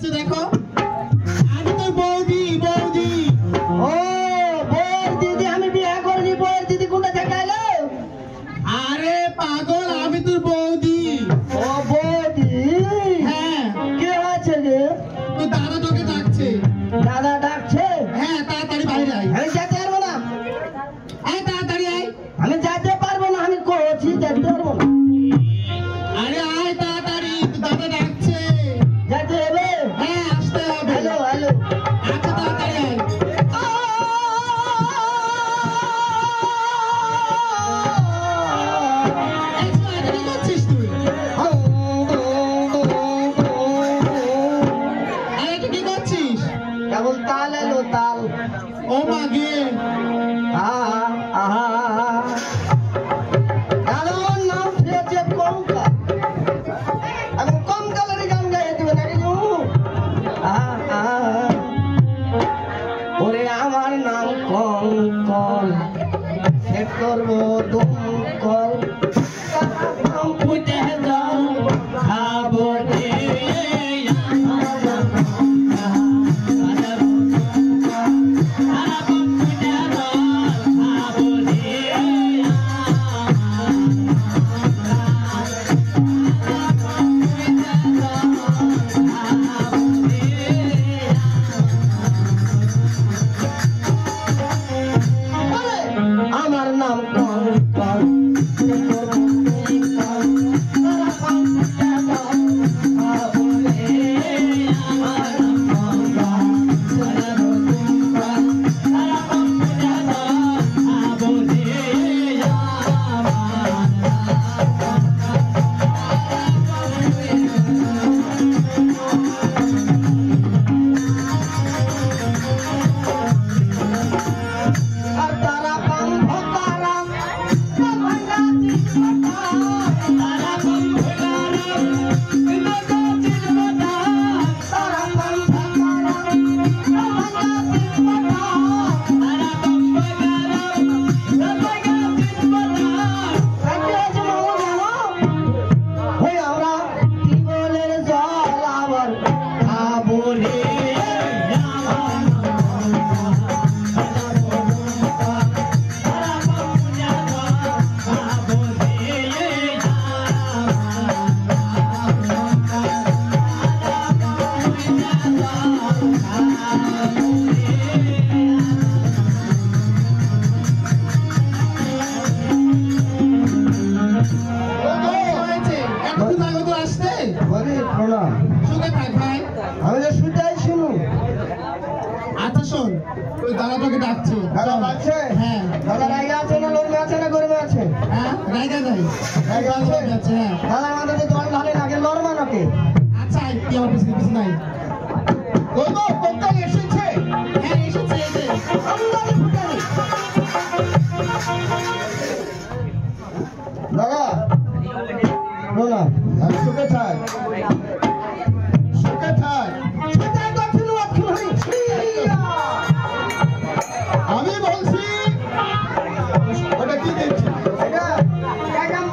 ডাকছে দেখো। আমি তো বৌদি বৌদি। ও বউয়ের দিদি, আমি বিয়ে করিনি। বউয়ের দিদি কোথা থেকে এলো? আরে পাগল, আমি তোর বৌদি। ও বৌদি, হ্যাঁ কে আছে রে? তোর দাদা তোকে ডাকছে। দাদা ডাকছে? হ্যাঁ তাড়াতাড়ি বাইরে আয়। আমি যেতে পারবো না। আয় তাড়াতাড়ি আয়। আমি যেতে পারবো না, আমি কইছি যেতে পারবো না। আরে আয় তাড়াতাড়ি, তোর দাদা ডাকছে। যেতে হবে? হ্যাঁ আসতে হবে। Hello hello. আচ্ছা তাড়াতাড়ি আয়। এই শোন, কি করছিস তুই? আরে তুই কি করছিস? কেবল তাল এলো, তাল। ও মাগে, আহা আহা। গানের নাম হচ্ছে কঙ্কাল। আমি কঙ্কালের গান গাইয়ে দেবে নাকি? আহা আহা। ওরে আমার নাম কঙ্কল, সে করবো দুমকল। নাম ফুটে যাও খাবো রে। আমার নাম কঙ্কল, সে করবো দুমকল। তারা পান ফুটে যাও খাবো রে। আমার নাম কঙ্কল, সে করবো দুমকল। তারা পান ফুটে যাও খাবো রে। আর তারা পান ভোকারা, ভাঙ্গা চিলমাটা। তারা পান ভোকারা, ভাঙ্গা চিলমাটা। তারা পান ভোকারা, ভাঙ্গা চিলমাটা। তারা পান ভোকারা, ভাঙ্গা চিলমাটা। রাখতে আছে মামা জানো? ওই আমরা টিউবওয়েলের জল আবার খাবো রে। হয়েছে এতক্ষণ আগে তো আসতে। বলি প্রণাম। শুনে থাক ভাই। আমি তো শুনতেই শুনু। আচ্ছা শোন, ওই দাদা তোকে ডাকছে। দাদা চল। ডাকছে? হ্যাঁ দাদা রাইগা আছে না লড়বে আছে না গরমে আছে? হ্যাঁ রাইগা নাই। রাইগা আছে? যাচ্ছে হ্যাঁ। দাদার মাথাতে জল ঢালে আগে লড়বা নাকি? আচ্ছা আয়, তুই আমার পিছনে পিছনে আয়। ওই গো কোথায় এসেছে? হ্যাঁ এসেছে এই যে। আমদানি ফুটানি। দাদা প্রণাম। আমি সুখে থাক, সুখে থাক। সেটাই দক্ষিণ দক্ষিণ হই। আমি বলছি ওটা কি দেখছি? এটা একদম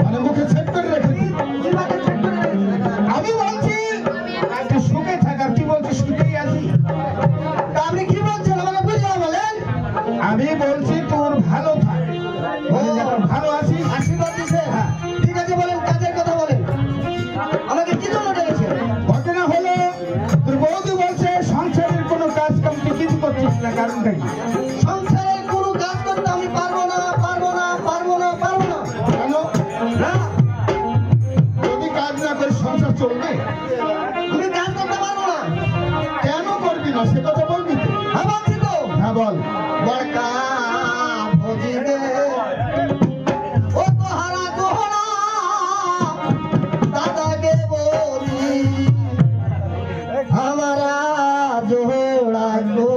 মানে মুখে সেট করে রেখেছি। আমি বলছি একটু সুখে থাক, আর কি বলছিস সুখেই আছি? আপনি কি বলছেন আমাকে বুঝিয়ে বলেন। আমি বলছি তোর ভালো থাক, মানে যেমন ভালো আছিস। আশীর্বাদ দিছে? হ্যাঁ। ঠিক আছে বলেন, কাজের কথা বলেন। আমাকে কি জন্য ডেকেছেন? ঘটনা হলো তোর বৌদি বলছে সংসারের কোনো কাজ কাম তুই কিছু করছিস না, কারণটা কি? সংসারের কোনো কাজ করতে আমি পারবো না, পারবো না, পারবো না, পারবো না। কেন? না, যদি কাজ না করিস সংসার চলবে? আমি কাজ করতে পারবো না। কেন করবি না সে কথা বলবি তো? হ্যাঁ বলছি তো। হ্যাঁ বল। বড়কা ভোজি দে ও তোহারা তোহরা দাদাকে বলি हमारा जोड़ा को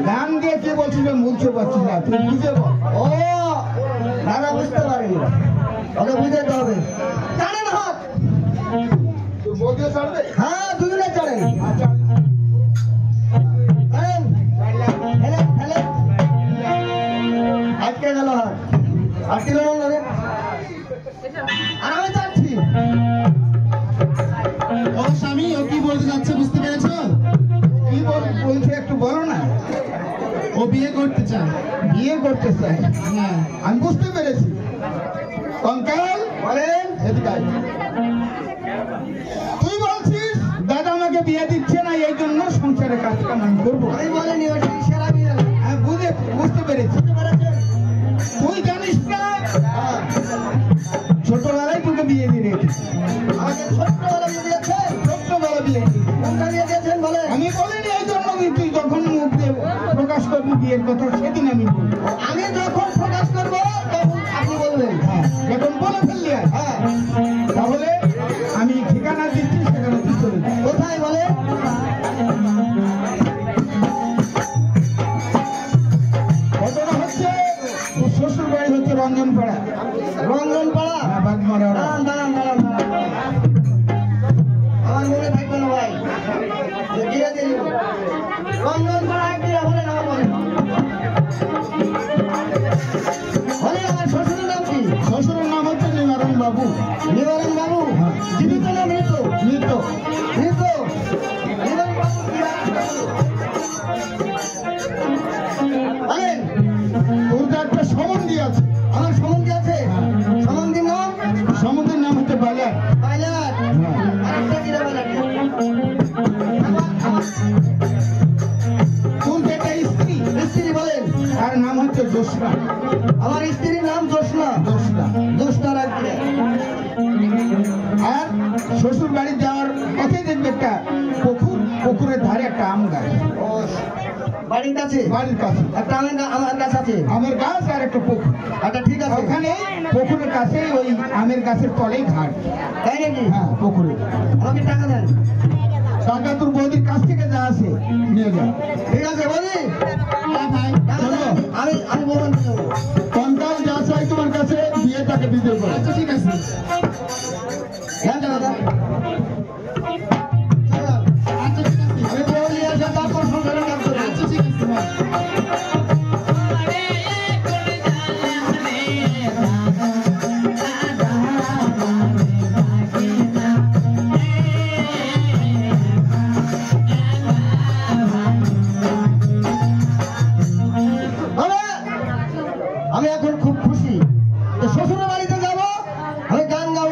গান দিয়ে কে বলছিল বুঝতে পারছি না, তুই বুঝে বল। ও দাদা বুঝতে পারিনি, ওকে বুঝাতে হবে। জানেন হাত? তুই বলতে পারবে? হ্যাঁ দুজনে চলেন। আচ্ছা, চলেন হেলে হেলে আটকে গেল হাত, আটকে গেল না। আর আমি যাচ্ছি। ও স্বামী, ও কি বলতে যাচ্ছে বুঝতে পেরেছো? কি বলছে একটু বলো না। ও বিয়ে করতে চায়। বিয়ে করতে চাই, হ্যাঁ। আমি বুঝতে পেরেছি। কঙ্কাল বলেন। এদিকে আয়। তুই বলছিস দাদা আমাকে বিয়ে দিচ্ছে না, এই জন্য সংসারের কাজ কাম আমি করবো। আমি বলিনি, ওটা সেরা বিয়ে। আমি বুঝতে পেরেছি। বুঝতে পেরেছেন? তুই জানিস না হ্যাঁ। ছোটবেলায় তোকে বিয়ে দিয়ে রেখেছি। আমাকে ছোট্টবেলা বিয়ে দিয়েছেন। ছোট্টবেলা বিয়ে দিয়েছি। কোনটা বিয়ে দিয়েছেন বলেন? আমি বলিনি এই জন্য যে তুই যখন মুখ দিয়ে প্রকাশ করবি বিয়ের কথা, সেদিন আমি বলবো। আমি যখন প্রকাশ করবো তখন আপনি বলবেন। হ্যাঁ, এখন বলে ফেললি আর। হ্যাঁ। তাহলে আমি ঠিকানা দিচ্ছি, সেখানে তুই চলে যা। কোথায় বলেন? ঘটনা হচ্ছে তোর শ্বশুর বাড়ি হচ্ছে রঞ্জনপাড়া। রঞ্জনপাড়া। হ্যাঁ, বাগমারা। দাঁড়ান দাঁড়ান দাঁড়ান দাঁড়ান। আমার মনে থাকবে না ভাই, দিয়ে দিন। রঞ্জনপাড়া একদিন বলেন, আমার বলেন। বলেন আমার শ্বশুরের নাম কি? শ্বশুরের নাম হচ্ছে নিবারণ বাবু। নিবারণ বাবু। হ্যাঁ। জীবিত না মৃত? মৃত। মৃত। নিবারণ বাবু কি আছে? বলেন। তোর তো একটা সম্বন্ধী আছে। আমার সম্বন্ধী আছে? সম্বন্ধীর নাম? সম্বন্ধীর নাম হচ্ছে বাজার। পাইলট। আরেকটা কি রে পাইলট? তোর যে একটা স্ত্রী, স্ত্রী বলেন। তার নাম হচ্ছে জ্যোৎস্না। আমার স্ত্রীর নাম জ্যোৎস্না। জ্যোৎস্না। জ্যোৎস্না রাখবে। আর শ্বশুর বাড়ি যাওয়ার পথে দেখবে একটা পুকুর, পুকুরের ধারে একটা আম গাছ। ও বাড়ির কাছে বাড়ির কাছে একটা আমার কাছে আছে। আমের গাছ আর একটা পুকুর। আচ্ছা ঠিক আছে। ওখানে পুকুরের কাছে ওই আমের গাছের তলেই ঘাট। তাই নাকি? হ্যাঁ, পুকুরে। আমাকে টাকা দেন। টাকা তোর বৌদির কাছ থেকে যা আছে নিয়ে যা। ঠিক আছে বলি। হ্যাঁ ভাই, টাকা দেন। আমি বলবেন তো দেবো। কঙ্কাল যা চাই তোমার কাছে দিয়ে তাকে দিতে পারো। আচ্ছা ঠিক আছে। হ্যাঁ টাকা দেন। চলো। আচ্ছা ঠিক আছে। আমি বলি আসে তারপর সংসারের কাজ করবো। আচ্ছা ঠিক আছে ভাই। আমি এখন খুব খুশি। শ্বশুরের বাড়িতে যাবো, আমি গান গাবো।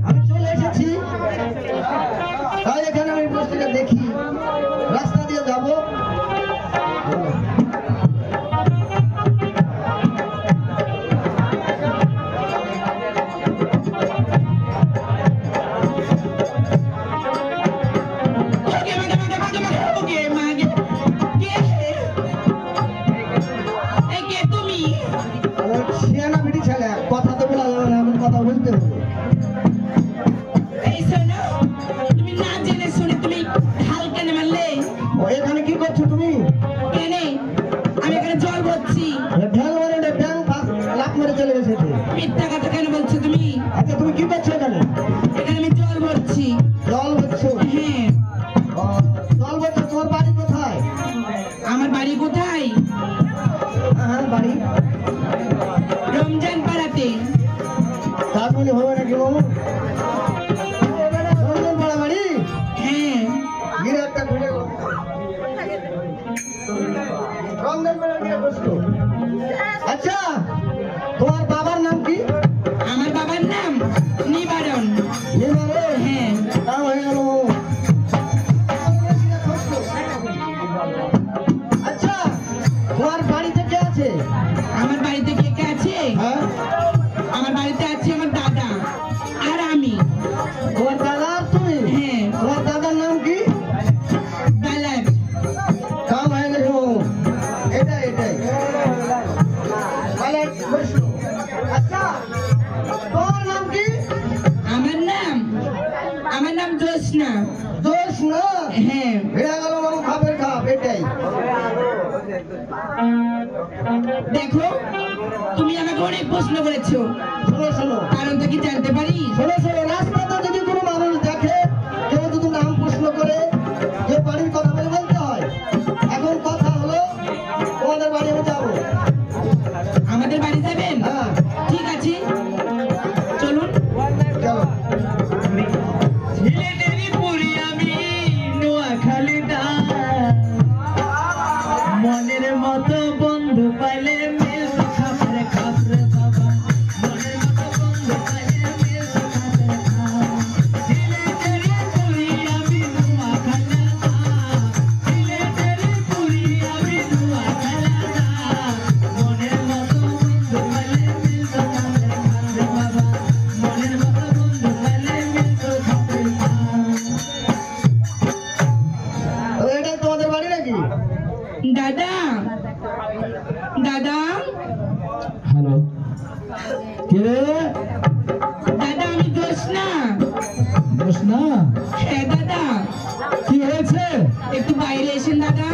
আমি চলে এসেছি, তাই এখানে আমি বস্তিটা দেখি, রাস্তা দিয়ে যাবো। শিয়ানা বিটি ছেলে, কথা তো বলা যাবে না, এমন কথা বলতে হবে। ও, এখানে কি করছো তুমি? ঢেল মারে না, ব্যাং লাফ মেরে চলে গেছে এতে। আচ্ছা, তুমি কি করছো এখানে? জল ভরছো? ও, জল ভরছো, তোমার বাড়ি কোথায়? আমার বাড়ি কোথায়? হ্যাঁ, বাড়ি রমজান পাড়াতে। তার মানে হবে নাকি মামু? রঞ্জন পাড়া বাড়ি? হ্যাঁ, গিরে একটা ঘুরে রঞ্জন পাড়া গিয়ে বসতো। আচ্ছা, তোমার বাবার নাম কি? আমার বাবার নাম নিবারণ। নিবারণ? হ্যাঁ, কাম হয়ে গেল মামু। আচ্ছা, তোমার বাড়িতে কে আছে? আমার বাড়িতে কে কে আছে? হ্যাঁ, আমার বাড়িতে আছে আমার দাদা আর আমি। তোমার দাদা আর তুমি? হ্যাঁ, তোমার দাদার নাম কি? বেলাট। কাম হয়ে গেছে মামু। এটাই তাহলে বসো। আচ্ছা, তোমার নাম কি? আমার নাম জোসনা। দোষ না? হ্যাঁ, হয়ে গেল মামু, খাপের খাপ। এটাই দেখো তুমি আমাকে অনেক প্রশ্ন করেছো, শোনো, কারণটা কি জানতে পারি? রাস্তাতে যদি কোনো মানুষ দেখে, কেউ যদি নাম প্রশ্ন করে, যে বাড়ির কথা বলতে হয়। এখন কথা হলো, তোমাদের বাড়ি আমি যাবো। আমাদের বাড়ি যাবেন? হ্যাঁ, ঠিক আছে, চলুন। চলো। মনের মতো বন্ধু পাইলে মিল খাপরে খাপরে বাবা, মনের মতো বন্ধু পাইলে মিল খাপরে খাপ। দিলে তেরে পুরি আমি দুয়া খালা না, দিলে তেরে পুরি আমি দুয়া খালা না, মনের মতো বন্ধু পাইলে মিল খাপরে খাপরে বাবা, মনের মতো বন্ধু পাইলে মিল খাপরে খাপ। তো এটাই তোমাদের বাড়ি নাকি? দাদা, হ্যালো, কে রে? দাদা আমি জোসনা। বস না। হ্যাঁ দাদা, কি হয়েছে? একটু বাইরে এসেন দাদা।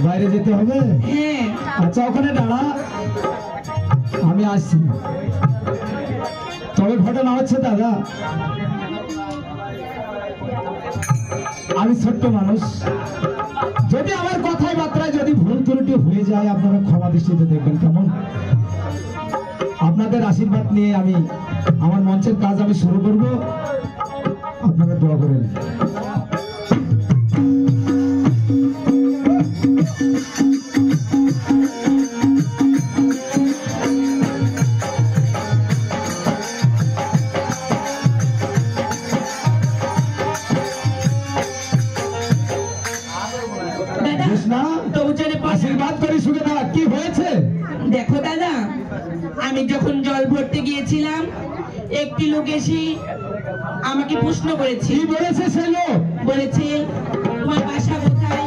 বাইরে যেতে হবে? হ্যাঁ, আচ্ছা, ওখানে দাঁড়া, আমি আসছি। তবে ঘটনা হচ্ছে দাদা, আমি ছোট্ট মানুষ, যদি আমার কথায় বার্তায় যদি ভুল ত্রুটি হয়ে যায় আপনারা ক্ষমা দৃষ্টিতে দেখবেন কেমন? আপনাদের আশীর্বাদ নিয়ে আমি আমার মঞ্চের কাজ আমি শুরু করব, আপনারা দোয়া করেন। দাদা কৃষ্ণা, দৌড়ে আশীর্বাদ করি সুখে দাদা, কি হয়েছে? দেখো দাদা, আমি যখন জল ভরতে গিয়েছিলাম, একটি লোক এসে আমাকে প্রশ্ন করেছে। কি বলেছে সে লোক? বলেছে তোমার বাসা কোথায়,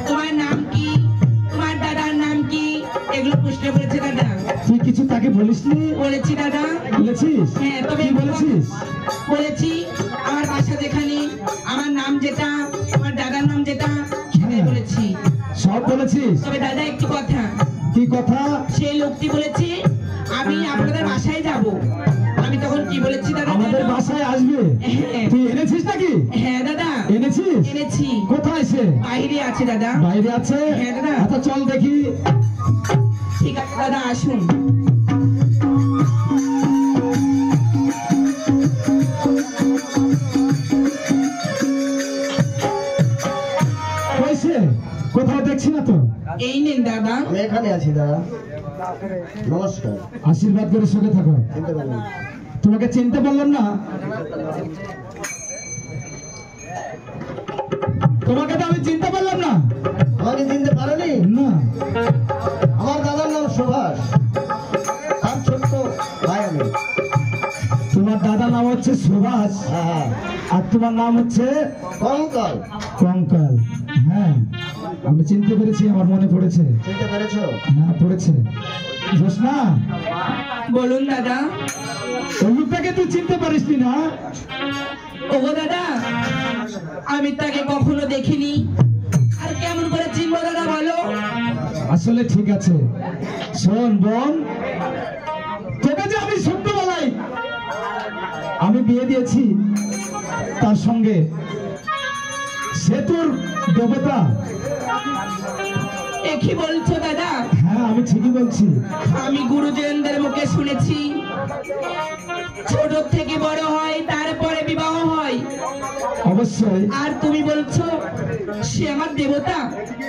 তোমার নাম কি, তোমার দাদার নাম কি, এগুলো প্রশ্ন করেছে দাদা। তুই কিছু তাকে বলিসনি? বলেছি দাদা। বলেছিস? হ্যাঁ, তবে কি বলেছিস? বলেছি আমার বাসা যেখানে, আমার নাম যেটা, আমার দাদার নাম যেটা, সেটাই হ্যাঁ। বলেছি। সব বলেছিস? তবে দাদা একটু কথা, কি কথা? সেই লোকটি বলেছে আমি আপনাদের বাসায় যাব। আমি তখন কি বলেছি দাদা? আমাদের জানো? বাসায় আসবে? হ্যাঁ। তুই এনেছিস নাকি? হ্যাঁ দাদা, এনেছিস? এনেছি। কোথায় সে? বাইরে আছে দাদা। বাইরে আছে? হ্যাঁ দাদা। আচ্ছা, চল দেখি। ঠিক আছে দাদা, আসুন। কইছে? কোথাও দেখছি না তো। এই নেন দাদা। আমি এখানে আছি দাদা। নমস্কার। আশীর্বাদ করে সুখে থাকো। চিনতে পারলাম তোমাকে চিনতে পারলাম না। তোমাকে তো আমি চিনতে পারলাম না। আমাকে চিনতে পারোনি? না, আমার দাদার নাম সুভাষ, তার ছোট্ট ভাই আমি। তোমার দাদার নাম হচ্ছে সুভাষ, হ্যাঁ, আর তোমার নাম হচ্ছে কঙ্কাল। কঙ্কাল। হ্যাঁ, আমি চিনতে পেরেছি, আমার মনে পড়েছে। চিনতে পেরেছো? হ্যাঁ, পড়েছে। জোসনা, বলুন দাদা। ওই লোকটাকে তুই চিনতে পারিসনি না? ওগো দাদা, আমি তাকে কখনো দেখিনি, আর কেমন করে চিনবো দাদা বলো? আসলে ঠিক আছে, শোন বোন, তোকে যে আমি ছোট্টবেলায় আমি বিয়ে দিয়েছি, তার সঙ্গে সে তোর দেবতা। এ কি বলছো দাদা? হ্যাঁ, আমি ঠিকই বলছি। আমি গুরুজনদের মুখে শুনেছি, ছোট থেকে বড় হয়, তারপরে বিবাহ হয়, অবশ্যই। আর তুমি বলছো সে আমার দেবতা?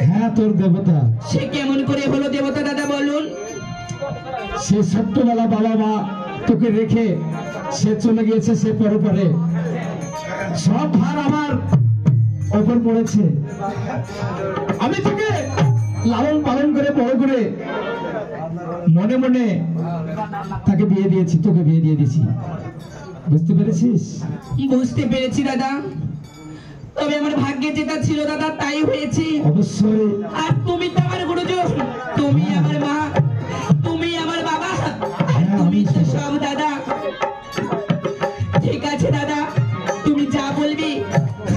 হ্যাঁ, তোর দেবতা। সে কেমন করে হলো দেবতা দাদা বলুন? সে ছোট্টবেলা বাবা মা তোকে রেখে সে চলে গিয়েছে, সে পরপারে। সব ভার আমার ওপর পড়েছে। আমি তোকে লালন পালন করে বড় করে মনে মনে তাকে বিয়ে দিয়েছি, তোকে বিয়ে দিয়ে দিয়েছি। বুঝতে পেরেছিস? বুঝতে পেরেছি দাদা, তবে আমার ভাগ্যে যেটা ছিল দাদা তাই হয়েছে। অবশ্যই। আর তুমি তো আমার গুরুজন, তুমি আমার মা, তুমি আমার বাবা, আর তুমি তো সব দাদা। ঠিক আছে দাদা, তুমি যা বলবি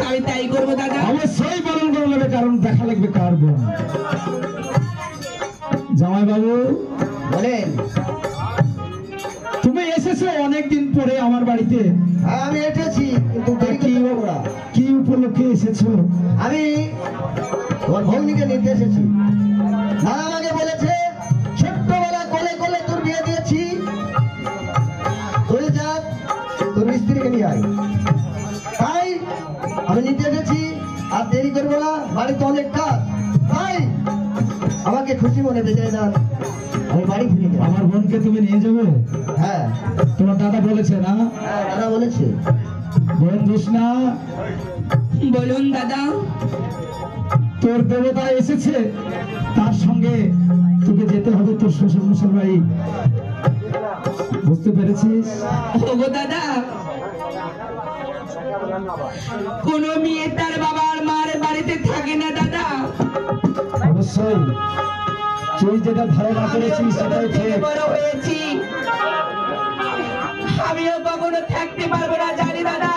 আমি তাই করবো দাদা। অবশ্যই পালন করা লাগবে, কারণ দেখা লাগবে কার বোন। জামাই বাবু, বলেন। তুমি এসেছো অনেকদিন পরে আমার বাড়িতে। হ্যাঁ, আমি এসেছি, কিন্তু দেরি করতে পারবো না। কি উপলক্ষে এসেছো? আমি তোমার ভগ্নিকে নিতে এসেছি। দাদা আমাকে বলেছে ছোট্টবেলা কোলে কোলে তোর বিয়ে দিয়েছি, তুই যা তোর স্ত্রীকে নিয়ে আয়। তাই আমি নিতে এসেছি, আর দেরি করবো না, বাড়িতে অনেক কাজ। তাই আমাকে খুশি মনে বেঁচে দেন, আমি বাড়ি ফিরে যাই। আমার বোনকে তুমি নিয়ে যাবে? হ্যাঁ, তোমার দাদা বলেছে না? হ্যাঁ, দাদা বলেছে। বোন জোসনা, বলুন দাদা। তোর দেবতা এসেছে, তার সঙ্গে তোকে যেতে হবে তোর শ্বশুর মশার বাড়ি। বুঝতে পেরেছিস? ওগো দাদা, কোন মেয়ে তার বাবার মার বাড়িতে থাকে না দাদা। অবশ্যই। তুই যেটা ধারণা করেছিস সেটাই ঠিক। বড় হয়েছি, আমিও কখনো থাকতে পারবো না জানি দাদা।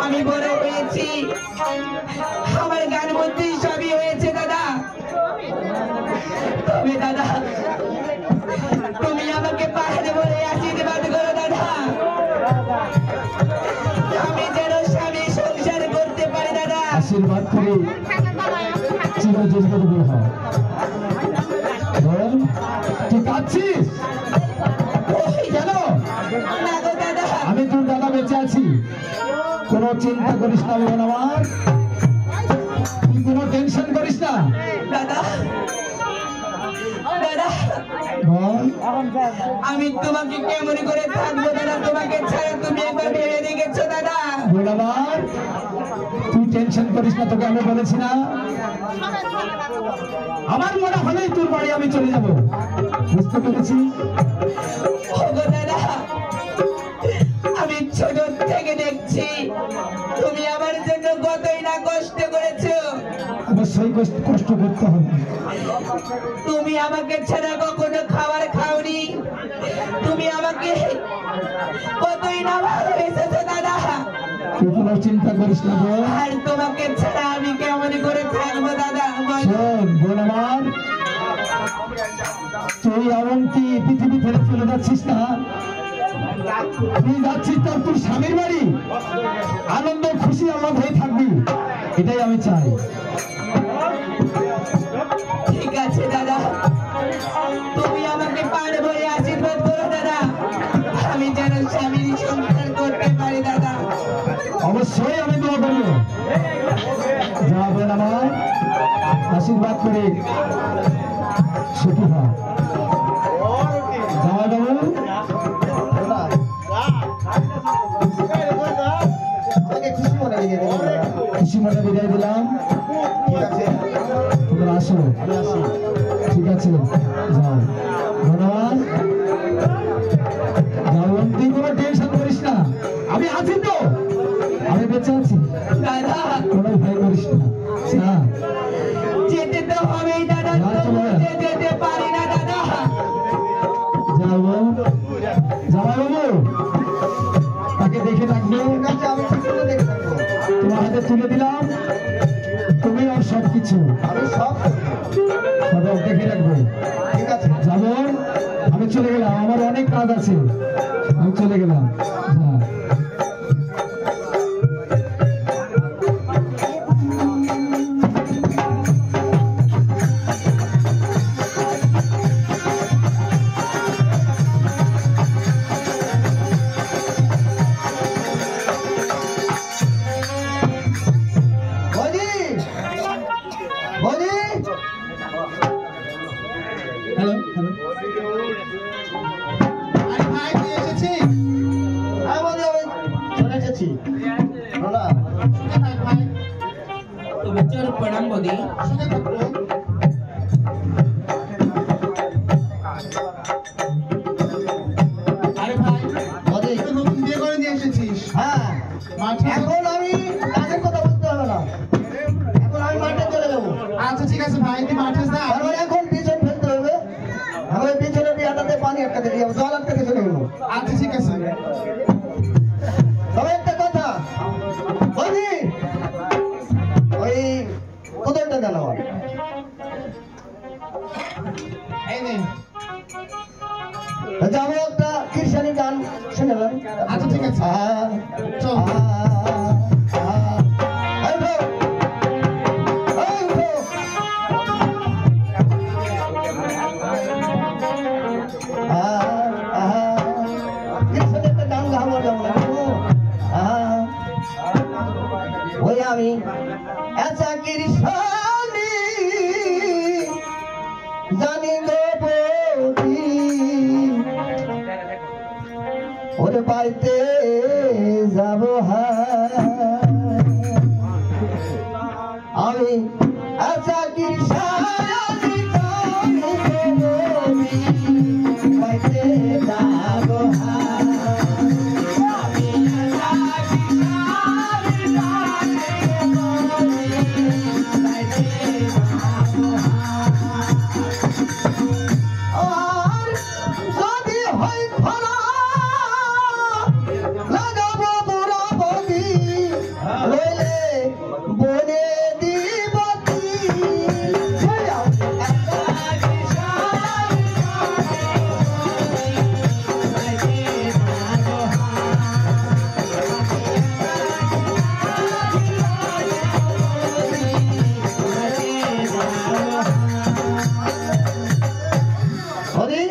আমি বড় হয়েছি, আমার গান মধ্যে সবই হয়েছে দাদা। তবে দাদা, তুমি আমাকে পাহাড়ে বলে আশীর্বাদ করো দাদা, আমি যেন স্বামী সংসার করতে পারি দাদা। আশীর্বাদ করে চিরজীবিত দূর হয়। বোন, তুই কাঁদছিস কেন? না গো দাদা, আমি তোর দাদা বেঁচে আছি, কোনো চিন্তা করিস না বোন আমার, তুই কোনো টেনশন করিস না। দাদা, দাদা, বল। আমি তোমাকে কেমন করে থাকবো দাদা, তোমাকে ছাড়া? তুমি একবার ভেবে দেখেছো দাদা? বোন আমার, তুই টেনশন করিস না, তোকে আমি বলেছি না, আমার মনে হলেই তোর বাড়ি আমি চলে যাব। বুঝতে পেরেছি? ওগো দাদা, আমি ছোট থেকে দেখছি তুমি আমার জন্য কতই না কষ্ট করেছো। অবশ্যই কষ্ট করতে হবে। তুমি আমাকে ছাড়া কখনো খাবার খাওনি, তুমি আমাকে কতই না ভালোবেসেছো দাদা। তুই কোনো চিন্তা করিস না বোন। আর তোমাকে ছাড়া আমি কেমন করে থাকবো দাদা বলো? শোন বোন আমার, তুই এমনকি পৃথিবী ছেড়ে চলে যাচ্ছিস না, তুই যাচ্ছিস তোর স্বামীর বাড়ি, আনন্দ খুশি আল্লাহ হয়ে থাকবি, এটাই আমি চাই। ঠিক আছে দাদা, তুমি আমাকে পাড়ে ভরে আশীর্বাদ করো দাদা, আমি যেন স্বামীর সংসার করতে পারি দাদা। অবশ্যই আমি দোয়া করবো। যাবেন আমার আশীর্বাদ করে সুখী হয়। জামাই বাবু আমাকে খুশি মনে বিদায় দিলেন। খুশি মনে বিদায় দিলাম। ঠিক আছে, তোমরা আসো। আমি আসি। ঠিক আছে, যাও। ধন্যবাদ। যাও, তুই কোনো টেনশন করিস না, আমি আছি তো, আমি বেঁচে আছি, দাদা কোনো ভয় করিস না। হ্যাঁ, যেতে তো হবেই দাদা, না, চলো। যেতে পারি না দাদা। যাবো। জামাই বাবু তাকে দেখে রাখবে। ঠিক আছে, আমি ঠিক করে দেখে রাখবো। তোমার হাতে তুলে দিলাম, তুমি আর সব কিছু আমি সব সদর দেখে রাখবে। ঠিক আছে। যাবো, আমি চলে গেলাম, আমার অনেক কাজ আছে, আমি চলে গেলাম। হ্যাঁ। বৌদি, বৌদি, হ্যালো হ্যালো, আরে ভাই তুই এসেছিস? হ্যাঁ বৌদি, আমি চলে এসেছি। শোনা, শুনে থাক ভাই, তো বেচার প্রণাম বদি। শুনে থাকবো। আরে ভাই বৌদি, তুই নতুন বিয়ে করে নিয়ে এসেছিস হ্যাঁ, মাঠে। এখন আমি কাজের কথা বলতে হবে না, এখন আমি মাঠে চলে যাবো। আচ্ছা ঠিক আছে ভাই, তুই মাঠে যা। কারণ এখন পিছন ফেলতে হবে, আমি ওই পিছনের বিয়াটাতে পানি আটকাতে দিয়ে জল আটকাতে চলে গেলো। আচ্ছা ঠিক আছে। তবে একটা কথা বৌদি, ওই কোদরটা দেন আমার। এই নে। যাবো, একটা কৃষানি গান শুনলাম। আচ্ছা ঠিক আছে। চল। আমি আচ্ছা কৃষানি জানি গো বৌদি, ওরে পাইতে যাব আমি আশা কি সারি পাইতে যাব আর যদি হয় খরা লাগাবো মোরা বদি, রইলে বনে দিবতি। বদি,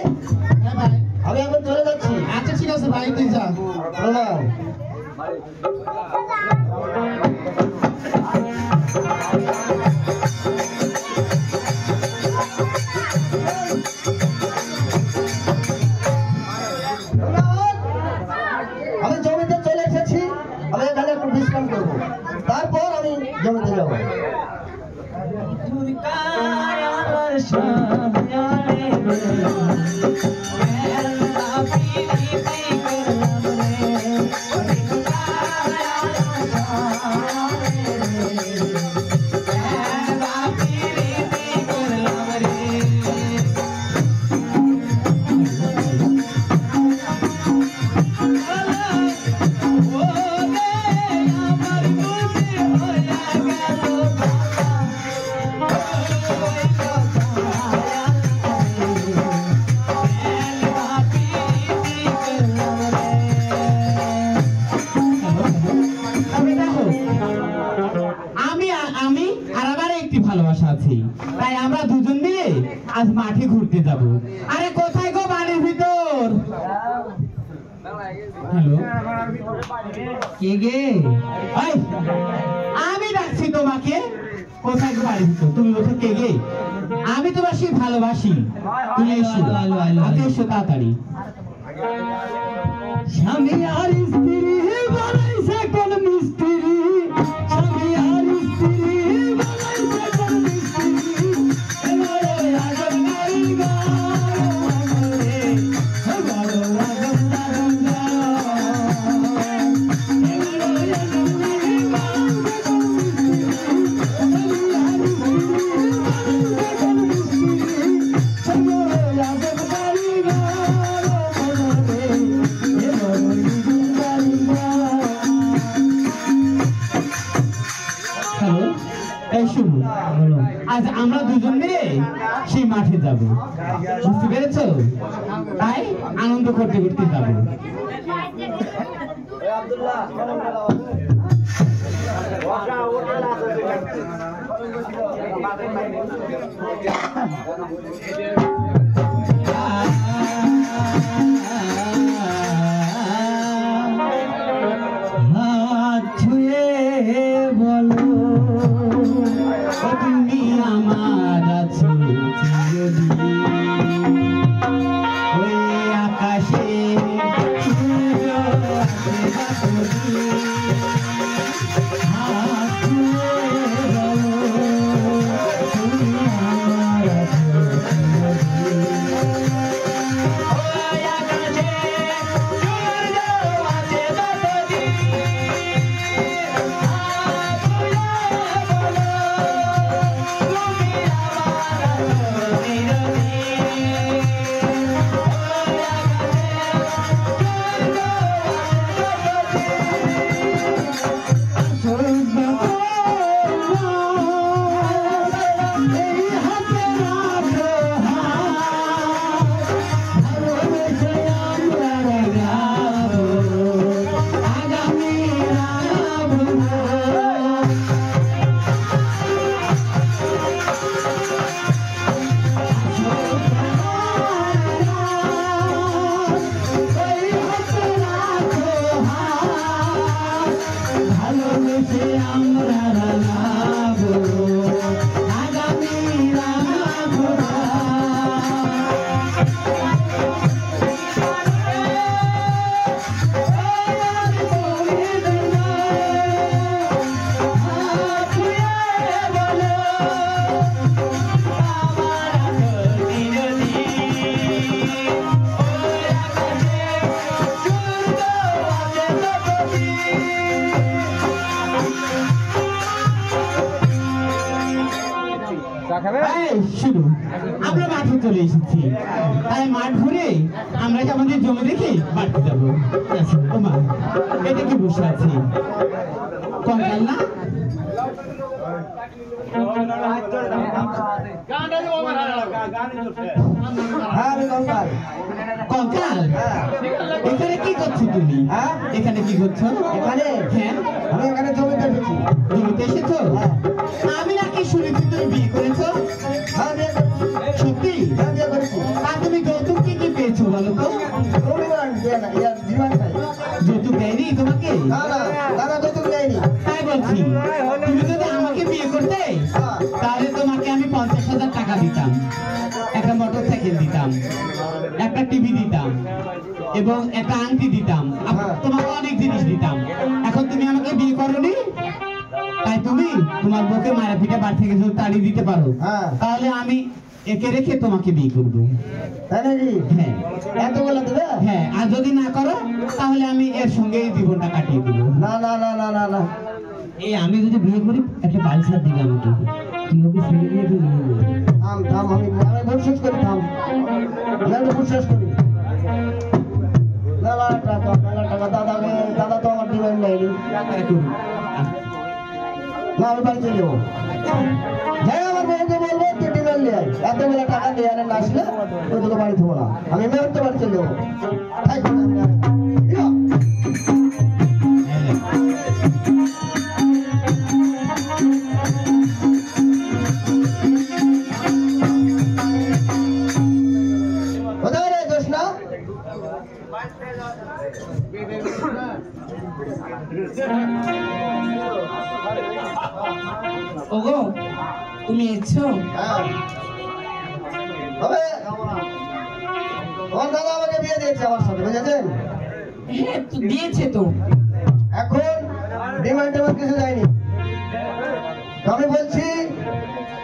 হ্যাঁ ভাই। আমি এখন চলে যাচ্ছি। আচ্ছা ঠিক আছে ভাই, তুই যা। প্রণাম। আমি জমিতে চলে এসেছি, আমি এখানে একটু বিশ্রাম করবো, তারপর আমি জমিতে যাবো। আমি আর আমার একটি ভালোবাসা আছে, তাই আমরা দুজন মিলে আজ মাঠে ঘুরতে যাব। আরে কোথায় গো, বাড়ির ভিতর? হ্যালো, কে গে? এই, আমি ডাকছি তোমাকে, কোথায় গো বাড়ির ভিতর? তুমি বলছো কে গে? আমি তোমার সেই ভালোবাসি। তুমি এসো, আগে এসো তাড়াতাড়ি। স্বামী আর স্ত্রী বানাইছে কোন মিস্ত্রি, স্বামী আর স্ত্রী বানাইছে কোন মিস্ত্রি, আজ আমরা দুজন মিলে সেই মাঠে যাব, বুঝতে পেরেছ? তাই আনন্দ করতে করতে যাব। হাত ছুঁয়ে বলো তুমি আমার আছো চিরদিন, ওই আকাশে সূর্য আছে রাতদিন। হাত ছুঁয়ে বলো তুমি আমার আছো চিরদিন, ওই আকাশে সূর্য আছে রাতদিন। শুরু আমরা মাঠে চলে এসেছি, তাই মাঠ ঘুরে আমরা কি আমাদের জমি দেখে বাড়তে যাবো। ও মা, এটা কি বসে আছি কঙ্কাল না? কঙ্কাল, এখানে কি করছো তুমি? এখানে কি করছো? এখানে হ্যাঁ, আমি এখানে জমিতে এসেছি। জমিতে এসেছো? আমি নাকি শুনেছি তুমি বিয়ে করেছো। হ্যাঁ, বিয়ে করেছি। সত্যি? হ্যাঁ, বিয়ে করেছি। আর তুমি যৌতুক কি কি পেয়েছো বলো তো? পরিমাণ দিয়ে না, ইয়ার জীবন নাই। যৌতুক দেয়নি তোমাকে? না না, দাদা যৌতুক দেয়নি। তাই বলছি, তুমি যদি আমাকে বিয়ে করতে তাহলে তোমাকে আমি 50,000 টাকা দিতাম, একটা মোটরসাইকেল দিতাম, একটা টিভি দিতাম এবং একটা আংটি দিতাম, তোমাকে অনেক জিনিস দিতাম। এখন তুমি আমাকে বিয়ে করোনি, তাই তুমি তোমার বউকে মারা পিঠে বাড়ি থেকে যদি তাড়িয়ে দিতে পারো, তাহলে আমি একে রেখে তোমাকে বিয়ে করবো। তাই নাকি? হ্যাঁ, এতগুলো দেবে? হ্যাঁ, আর যদি না করো তাহলে আমি এর সঙ্গে এই জীবনটা কাটিয়ে দেবো। না না না না না না, এই আমি যদি বিয়ে করি একটা পালসার দিবে আমাকে, তুই ওকে ছেড়ে দিয়ে তুই বিয়ে করবি। থাম থাম, আমি ভোট শেষ করি, থাম, আমি ভোট শেষ করি। মেলা টাকা, দাদা তো আমার ডিমান্ড নেয়নি। না, আমি বাড়ি চলে যাবো। হ্যাঁ, আমার বউকে বলবো তুই ডিমান্ড নিয়ে আয়, এতগুলো টাকা নিয়ে আনে না আসলে ওই তোকে বাড়ি থাকবো না, আমি মেহনতে বাড়ি চলে যাবো। কোথায় রে জোসনা? ওগো, তুমি এসছো? হ্যাঁ। তবে তোমার দাদা আমাকে বিয়ে দিয়েছে আমার সাথে, বুঝেছেন? হ্যাঁ তো দিয়েছে তো। এখন ডিমান্ড টেমান্ড কিছু দেয়নি। আমি বলছি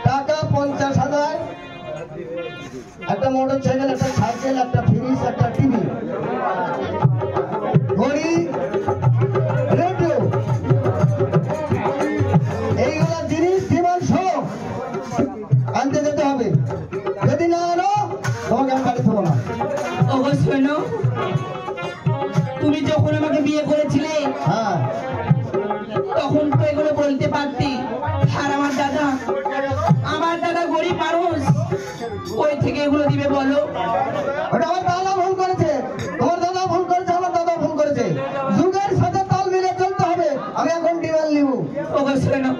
টাকা 50,000, একটা মোটর সাইকেল, একটা সাইকেল, একটা ফ্রিজ, একটা টিভি, ঘড়ি, রেডিও, এইগুলা জিনিস ডিমান্ড সহ আনতে যেতে হবে। যদি না আনো তোমাকে আমি বাড়ি থাকবো না। ওগো শোনো, তুমি যখন আমাকে বিয়ে করেছিলে হ্যাঁ, তখন তো এগুলো বলতে পারতি। আর আমার দাদা গরিব মানুষ, ওই থেকে এগুলো দিবে বলো? ওটা আমার দাদা ভুল করেছে, তোমার দাদা ভুল করেছে, আমার দাদা ভুল করেছে। যুগের সাথে তাল মিলিয়ে চলতে হবে। আমি এখন ডিমান্ড নিব। ওগো শোনো,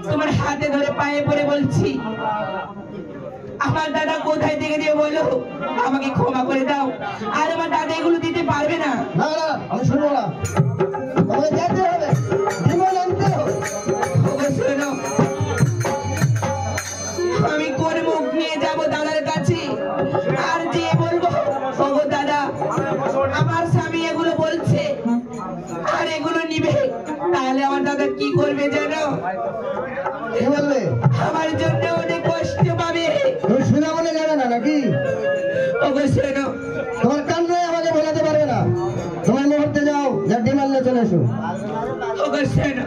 তোমার হাতে ধরে পায়ে পড়ে বলছি, আমার দাদা কোথায় থেকে দিয়ে বলো, আমাকে ক্ষমা করে দাও। আর আমার দাদা এগুলো দিতে পারবে না। না না, আমি শুনবো না। তোমাকে যেতে হবে, ডিমান্ড আনতে হবে। ওগো শোনো, আমি কোন মুখ নিয়ে যাব দাদার কাছে আর যে বলবো, ওগো দাদা আমার স্বামী এগুলো বলছে আর এগুলো নিবে, তাহলে আমার দাদা কি করবে জানো? কি বলবে? আমার জন্য অনেক কষ্ট পাবে। তুমি শুনে বলে যাবে না নাকি? ওগো শোনো, তোমার কান্নায় আমাকে বোলাতে পারবে না। তোমার মুহূর্তে যাও, যা ডিমান্ড নিয়ে চলে এসো। ওগো শোনো,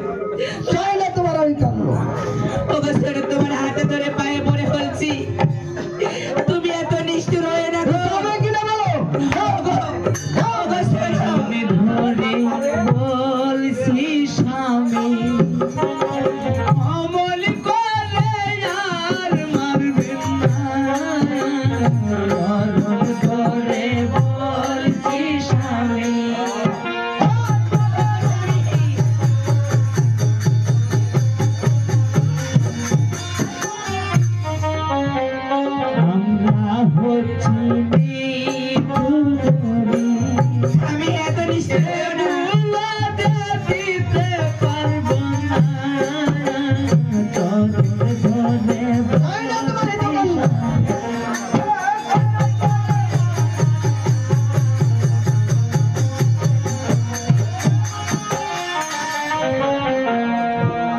চাই না তোমার আমি কান্না। ওগো শোনো, তোমার হাতে ধরে পায়ে পড়ে বলছি, তুমি এত নিষ্ঠুর হয়ে না গো। তবে কিনা বলো? ওগো, ওগো শোনো, আমি ধরে বলছি স্বামী, অমল করে আর মারবেন না। মরণ করে বলছি স্বামী, আমরা হচ্ছি আমি এত নিশ্চয় দিতে পারবো না। চাই না তোমার এই কান্না।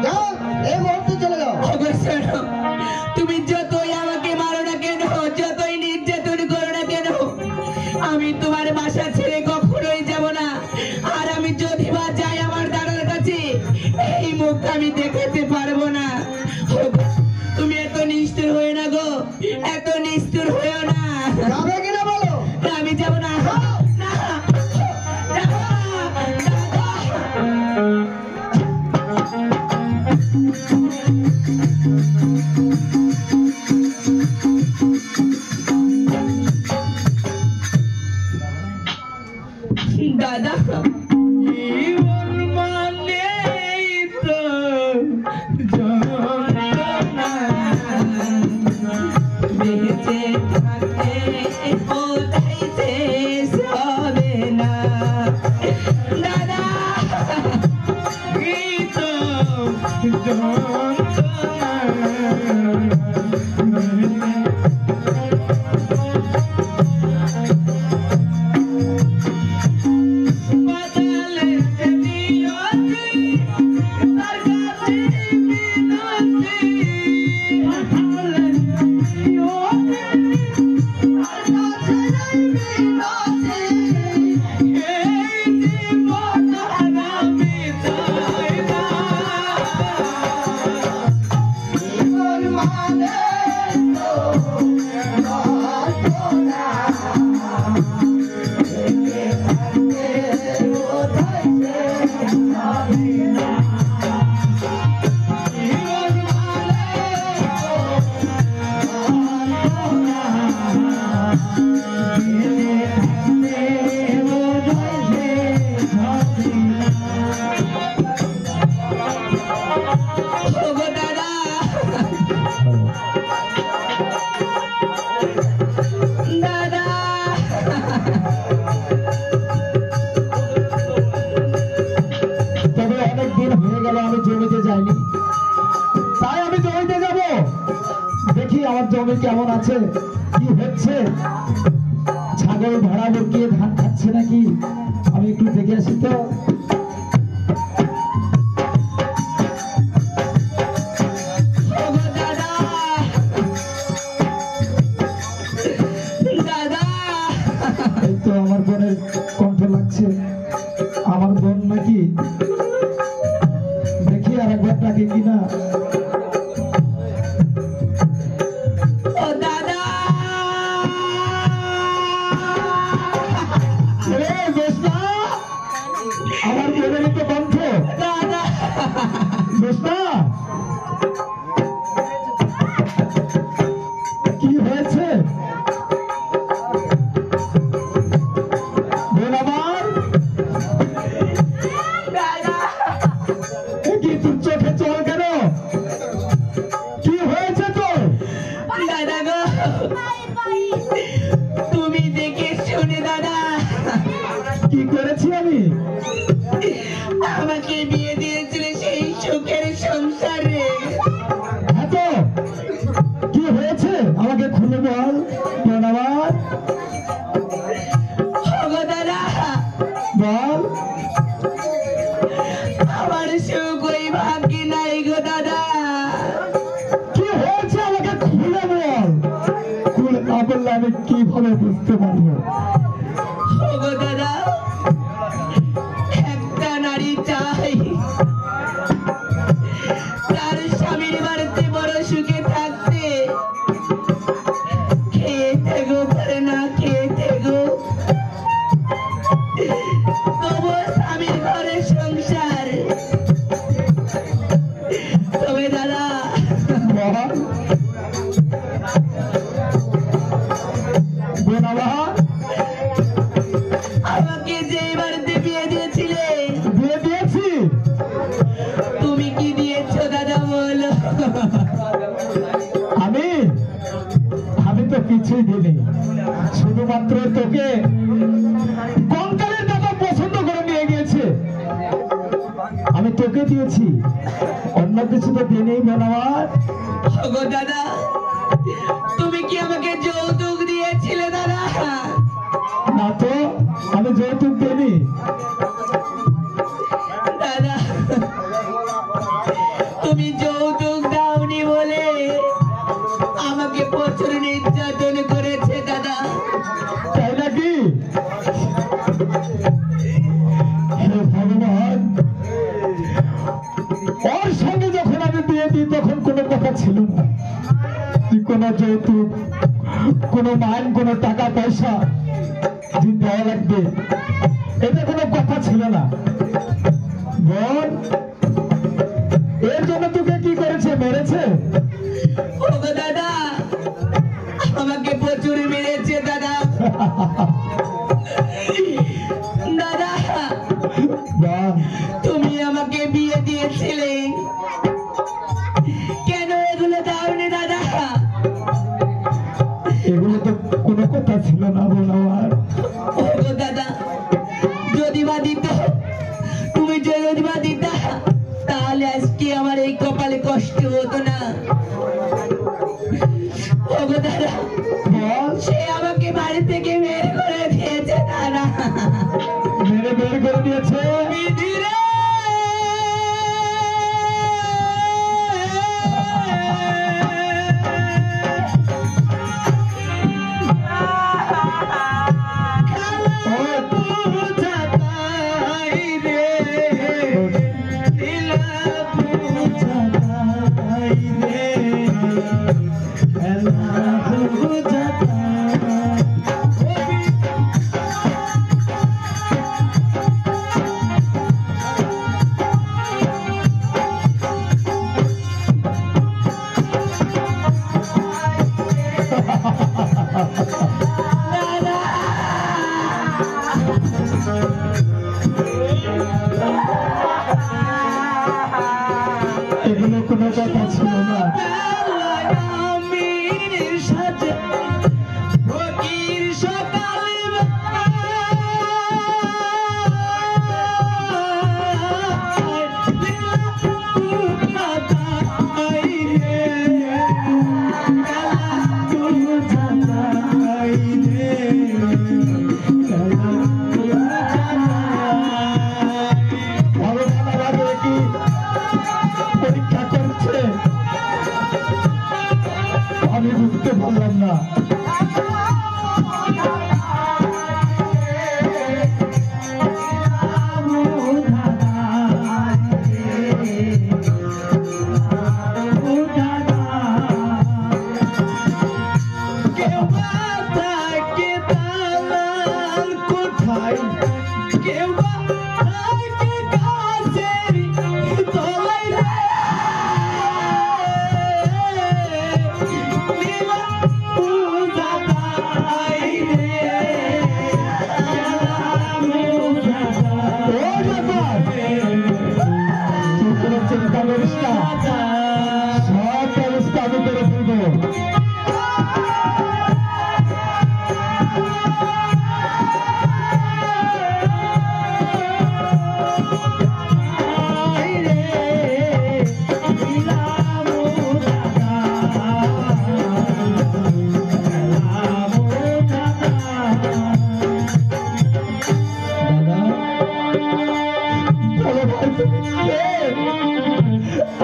যাও, এই মুহূর্তে চলে যাও। তুমি যতই আমাকে মারো না কেন, যতই নির্যাতন করো না কেন, আমি তোমার বাসা ছেড়ে কখনোই যাব না। আর আমি যদি বা যাই আমার দাদার কাছে, এই মুখ আমি দেখাতে পারবো না। তুমি এত নিষ্ঠুর হয়ে না গো, এত নিষ্ঠুর হয়েও না। যাবে কিনা বলো? আমি যাব না, না, যাব না, দাদা। দাদা জীবন মানেই তো যন্ত্রণা, বেঁচে থাকতে কেমন আছে, কি হচ্ছে, ছাগল ভেড়া মুরগি ধান খাচ্ছে নাকি, আমি একটু দেখে আসি তো। ওগো দাদা, দাদা, এই তো আমার বোনের কণ্ঠ লাগছে, আমার বোন নাকি, দেখি আর একবার ডাকে কিনা। ও দাদা, এ জোসনা, আমার বোনের তো কণ্ঠ। দাদা, জোসনা, কি হয়েছে বোন আমার? দাদা, এ কি তোর চোখে জল কেন? কি হয়েছে তোর? দাদা গো, তুমি দেখে শুনে দাদা, কি করেছি আমি? আমাকে বিয়ে দিয়েছিলে সেই সুখের সংসারে। এত কি হয়েছে আমাকে খুলে বল বোন আমার, ওগো দাদা, বল। আমার সুখ ওই ভাগ্যে নাই গো দাদা। কি হয়েছে আমাকে খুলে বল, খুলে না বললে আমি কিভাবে বুঝতে পারবো? ওগো দাদা, একটা নারী চাই তার স্বামীর বাড়িতে বড় সুখে থাকতে, খেতে গো পারে না খেতে গো, তবু স্বামীর ঘরে সংসার। তবে দাদা, বল বোন আমার, আমাকে যে বাড়িতে বিয়ে দিয়েছিলে, দিয়ে দিয়েছি। তুমি কি দিয়েছো দাদা বলো? আমি আমি তো কিছুই দিইনি, শুধুমাত্র তোকে কঙ্কালের টাকা পছন্দ করে নিয়ে গিয়েছে, আমি তোকে দিয়েছি, অন্য কিছু তো দিইনি বোন আমার। ওগো দাদা, তুমি কি আমাকে যৌতুক দিয়েছিলে দাদা? না তো, আমি যৌতুক দিইনি। দাদা, তুমি যৌতুক দাওনি বলে আমাকে প্রচুর নির্যাতন করেছে দাদা। তাই নাকি? হে ভগবান, ওর সঙ্গে যখন আমি বিয়ে দিই তখন কোনো কথা ছিল না, তুই কোনো যৌতুক, কোনো মান, কোনো টাকা পয়সা যে দেওয়া লাগবে, এটা কোনো কথা ছিল না। বোন, এর জন্য তোকে কি করেছে, মেরেছে? ওগো দাদা, আমাকে প্রচুর মেরেছে দাদা। দাদা, বাহ, তুমি আমাকে বিয়ে দিয়েছিলে, কেন এগুলো দাওনি দাদা? এগুলো তো কোনো কথা ছিল না বোন আমার। ওগো দাদা, যদি বা দিত, তুমি যদি বা দিতা, তাহলে আজকে আমার এই কপালে কষ্ট হতো না। ওগো দাদা, বল, সে আমাকে বাড়ি থেকে বের করে দিয়েছে দাদা। মেরে বের করে দিয়েছে। বিধি রে! কোথায় কেউ বা থাকে গাছের তলায় রে লীলা বুঝাতাই রে চিন্তা করিস না, সব ব্যবস্থা আমি করে ফেলবো।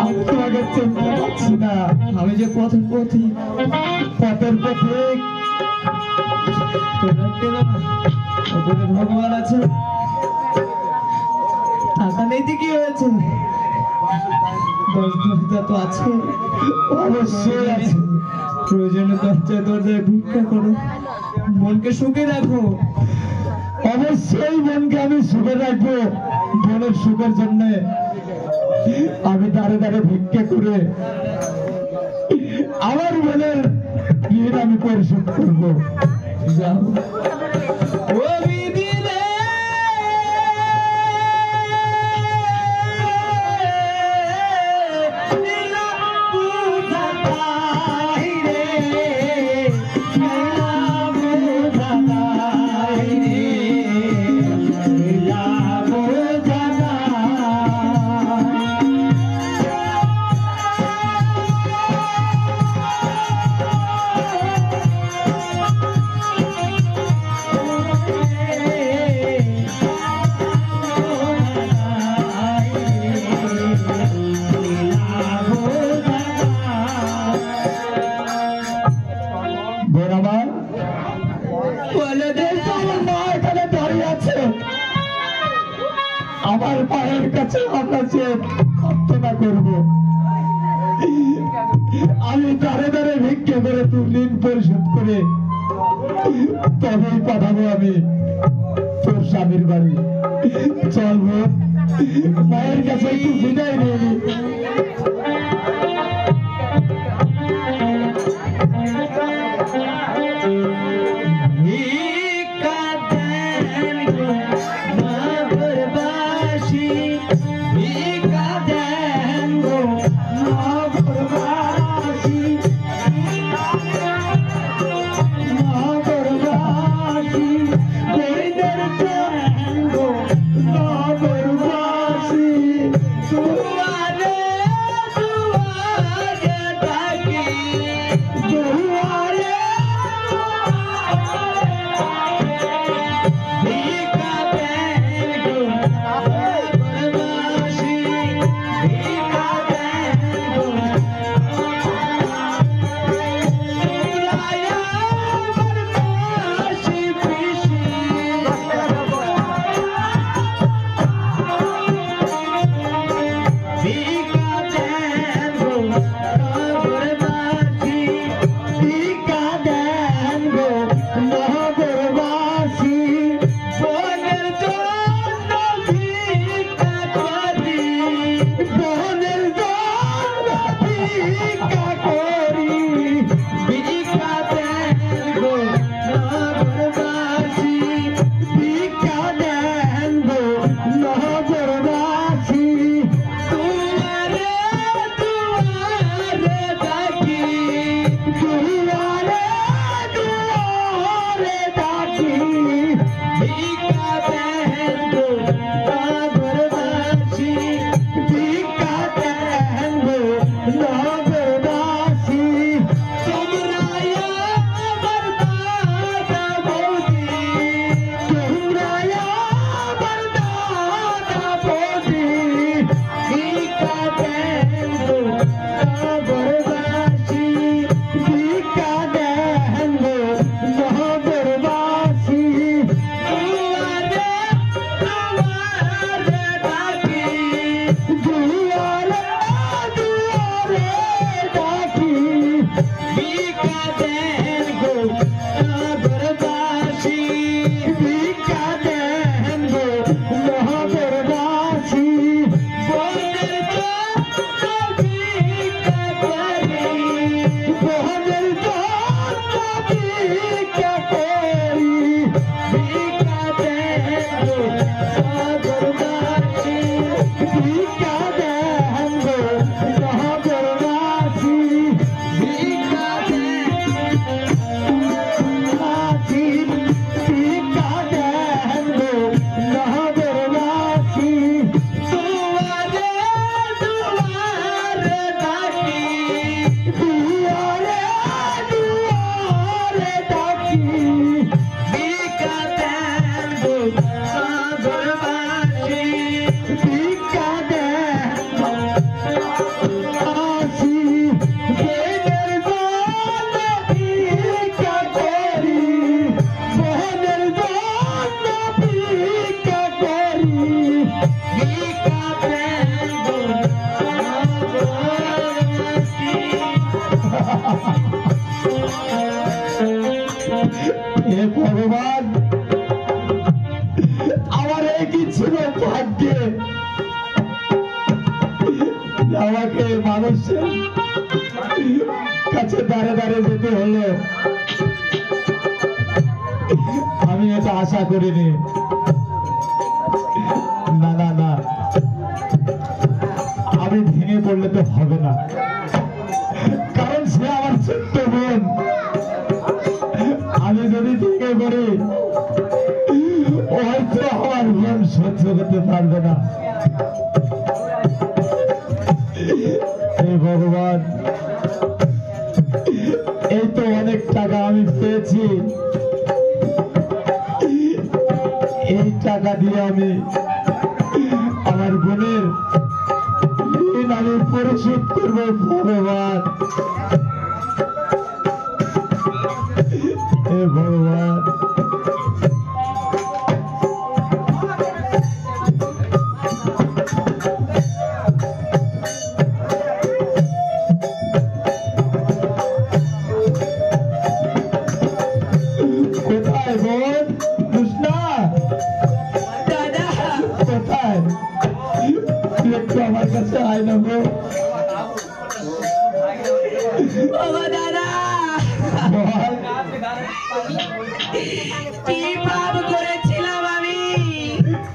আমি তোমাকে চিনতে পারছি না। আমি যে পথের পথিক, পথের পথিক। তোমরা কেন না? ওপরে ভগবান আছে, টাকা নেই কি হয়েছে? দরজা তো আছে, অবশ্যই আছে। প্রয়োজনে দরজায় দরজায় ভিক্ষা করো, মনকে সুখে রাখো। অবশ্যই মনকে আমি সুখে রাখবো। বোনের সুখের জন্য আমি দাঁড়ে দাঁড়ে ভিক্ষা করে আমার বোনের ঋণ আমি পরিশোধ করবো। যাও। ও বিধি রে, লীলা বুঝাতাই রে, লীলা বুঝাতাই রে, লীলা বোন আমার, বলে দে আমার মা এখানে দাঁড়িয়ে আছে। আমার মায়ের কাছে আমরা যে প্রার্থনা করব, আমি দাঁড়ে দাঁড়ে ভিক্ষা করে তোর ঋণ পরিশোধ করে তবেই পাঠাবো আমি তোর স্বামীর বাড়ি। চল বোন, মায়ের কাছে একটু বিদায় নিয়ে নি। ভিক্ষা দেন গো নগরবাসী, ভিক্ষা দেন গো নগরবাসী, নগরবাসী, বৈদের দেন গো নগরবাসী, দুয়ারে ভগবান আমার এই কি ছিল ভাগ্যে আমাকে মানুষের কাছে দাঁড়ে দাঁড়িয়ে যেতে হলো। আমি এটা আশা করিনি। না না না, আমি ভেঙে পড়লে তো হবে না, কারণ সে আমার ছোট্ট বোন। আমি যদি ভেঙে পড়ি হয়তো আমার বোন সহ্য করতে পারবে না। হে ভগবান, এই তো অনেক টাকা আমি পেয়েছি, এই টাকা দিয়ে আমি আমার বোনের ঋণ আমি পরিশোধ করবো। ভগবান, হে ভগবান, কোথায় বোন কৃষ্ণা? দাদা কোথায়? একটু আমার কাছে আয় না গো। ও দাদা, বল। কি পাপ করেছিলাম আমি?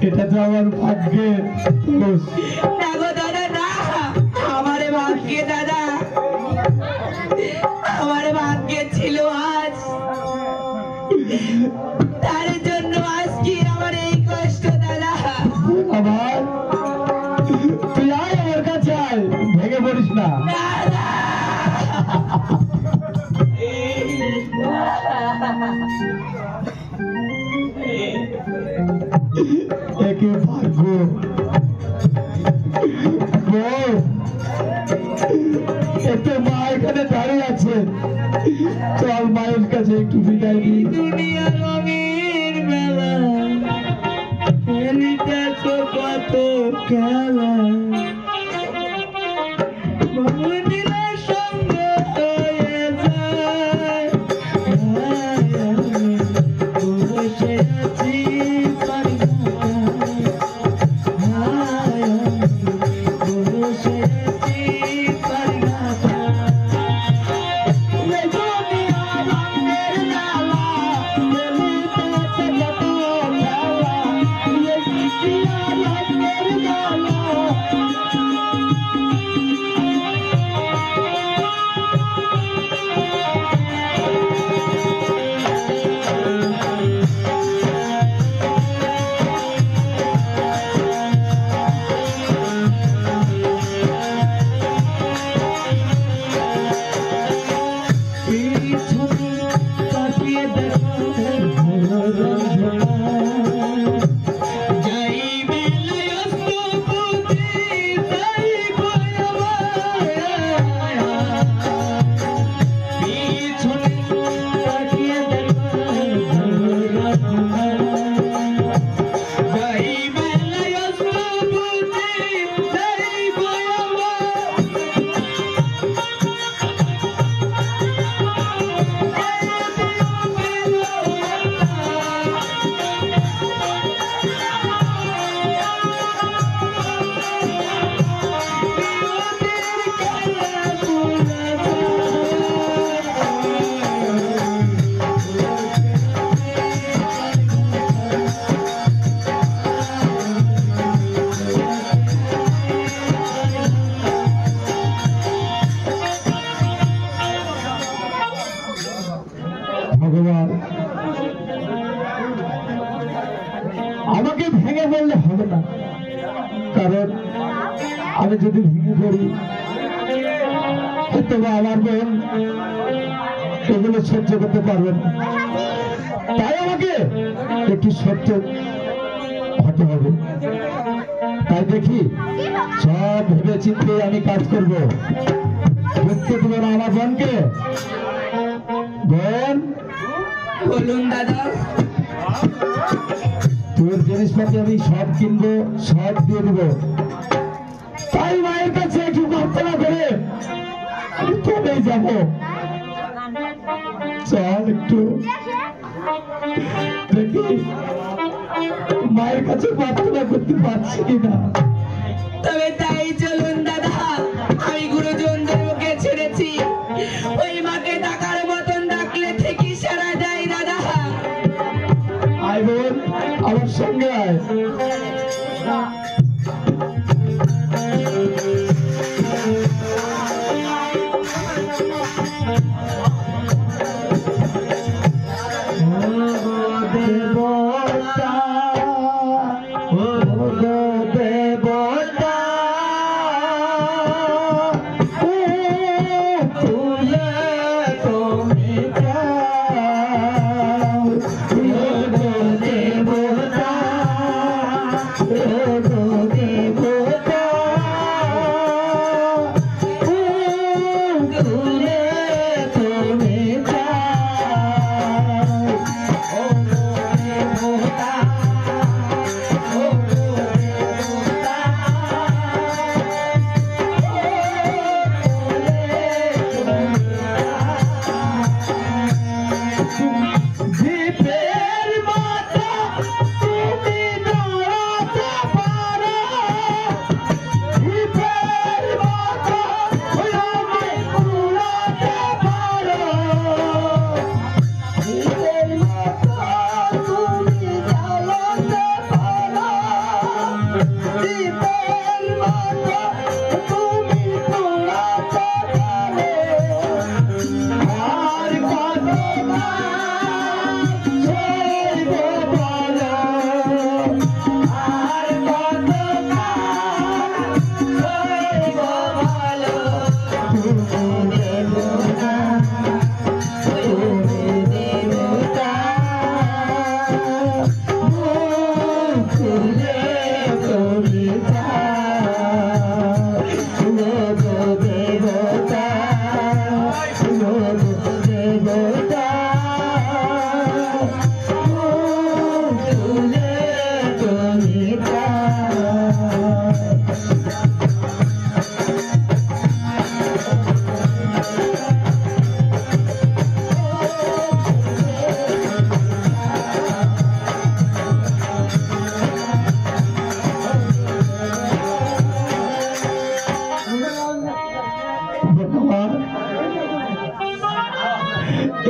এটা তো আমার ভাগ্যের দোষ। না গো দাদা না, আমার ভাগ্যে দাদা, আমার ভাগ্যে ছিল আজ, তার জন্য আজকে আমার এই কষ্ট দাদা। আমার তুই আয় আমার কাছে আয়, ভেঙে পড়িস না। দাদা একে ভাগ্য বল। এতে মা এখানে দাঁড়িয়ে আছে, চল মায়ের কাছে একটু বিদায় দিই। দুনিয়া রঙের মেলা, খেলিতেছ কত খেলা, মন্দিরে সঙ্গে হয়ে যায়, বসে আছি পারি না, বসে আছি পারি না। ভগবান, আমাকে ভেঙে বললে হবে না, কারণ আমি যদি ভেঙে পড়ি হয়তো আমার বোন এগুলো সহ্য করতে পারবে না। তাই আমাকে একটু সহ্য হতে হবে। তাই দেখি সব ভেবে চিন্তে আমি কাজ করবো। বুঝতে দেবো না আমার বোনকে। বোন, বলুন দাদা। তোর জিনিসপাতি আমি সব কিনবো, সব দিয়ে দেবো। তাই মায়ের কাছে একটু প্রার্থনা করে আমি চলেই যাবো। চল একটু দেখি মায়ের কাছে প্রার্থনা করতে পারছি কিনা। তবে তাই চলুন দাদা, আমি গুরুজনদের মুখে ছেড়েছি, ওই মাকে ডাকার মতন ডাকলে ঠিকই সারা যায় দাদা। আয় বোন, আমার সঙ্গে আয়।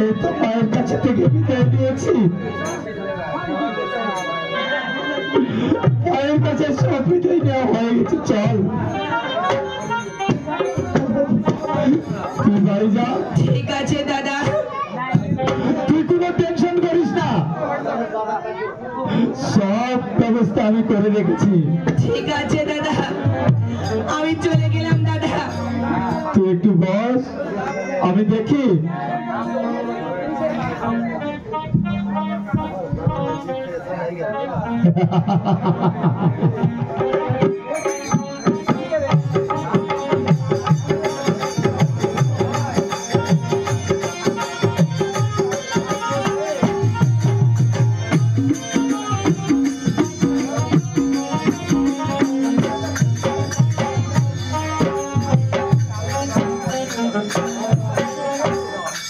এই তো মায়ের কাছে থেকে বিদায় নিয়েছি, মায়ের কাছে সব বিদায় নেওয়া হয়ে গেছে। চল তুই বাড়ি যা। ঠিক আছে দাদা, তুই কোনো টেনশন করিস না, সব ব্যবস্থা আমি করে রেখেছি। ঠিক আছে দাদা, আমি চলে গেলাম দাদা। তুই একটু বস, আমি দেখি।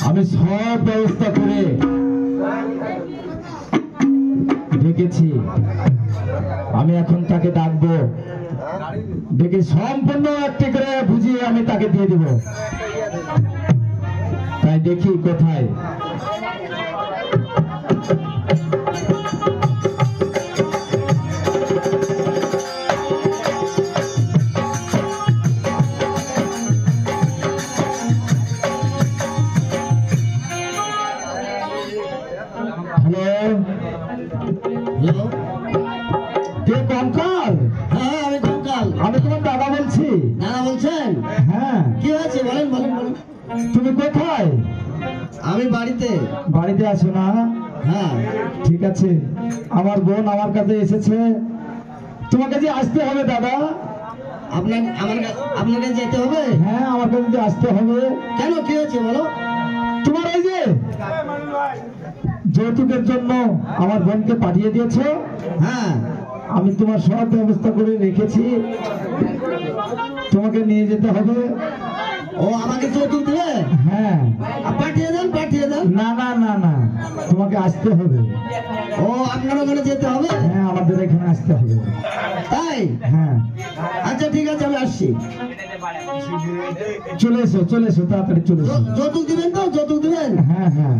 আমি সব ব্যবস্থা করে রেখেছি, আমি এখন তাকে ডাকবো, ডেকে সম্পূর্ণ একটি করে বুঝিয়ে আমি তাকে দিয়ে দেব। তাই দেখি কোথায়। হ্যালো, কে কঙ্কাল? হ্যাঁ আমি কঙ্কাল। আমি তোমার দাদা বলছি। দাদা বলছেন? হ্যাঁ, কি হয়েছে বলেন বলেন বলেন। তুমি কোথায়? আমি বাড়িতে। বাড়িতে আছো না? হ্যাঁ ঠিক আছে, আমার বোন আমার কাছে এসেছে, তোমাকে যে আসতে হবে দাদা। আপনাকে যেতে হবে? হ্যাঁ, আমার কাছে যে আসতে হবে। কেন, কি হয়েছে বলো? তোমার ওই যে যৌতুকের জন্য আমার বোনকে পাঠিয়ে দিয়েছো, হ্যাঁ আমি তোমার সব ব্যবস্থা করে রেখেছি, তোমাকে নিয়ে যেতে হবে। ও আমাকে যৌতুক দিবে? হ্যাঁ, পাঠিয়ে দেন পাঠিয়ে দেন। না না না না, তোমাকে আসতে হবে। ও আপনার ওখানে যেতে হবে? হ্যাঁ আমাদের এখানে আসতে হবে। তাই? হ্যাঁ আচ্ছা ঠিক আছে, আমি আসছি। চলে এসো তাড়াতাড়ি চলে এসো। যৌতুক দিবেন তো? যৌতুক দিবেন? হ্যাঁ হ্যাঁ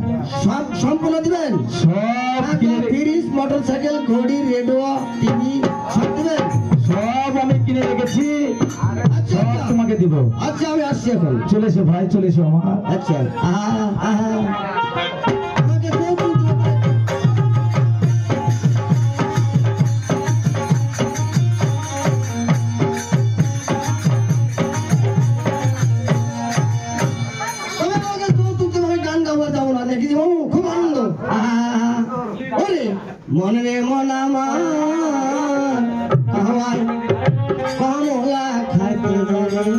সব সম্পূর্ণ দিবেন? সব কিনে ফ্রিজ, মোটরসাইকেল, ঘড়ি, রেডিও, টিভি সব দিবেন? সব আমি কিনে রেখেছি, আচ্ছা সব তোমাকে দিব। আচ্ছা আমি আসছি এখন। চলে এসো ভাই, চলে এসো আমার। আচ্ছা আমাকে যৌতুক দিতে হবে। তবে আমাকে যৌতুক দিতে হবে, গান গাওয়া যাবো না, দেখি যাবো খুব আনন্দ। ওরে মন রে মন আমার আমার কমলা খাইতে যাবে,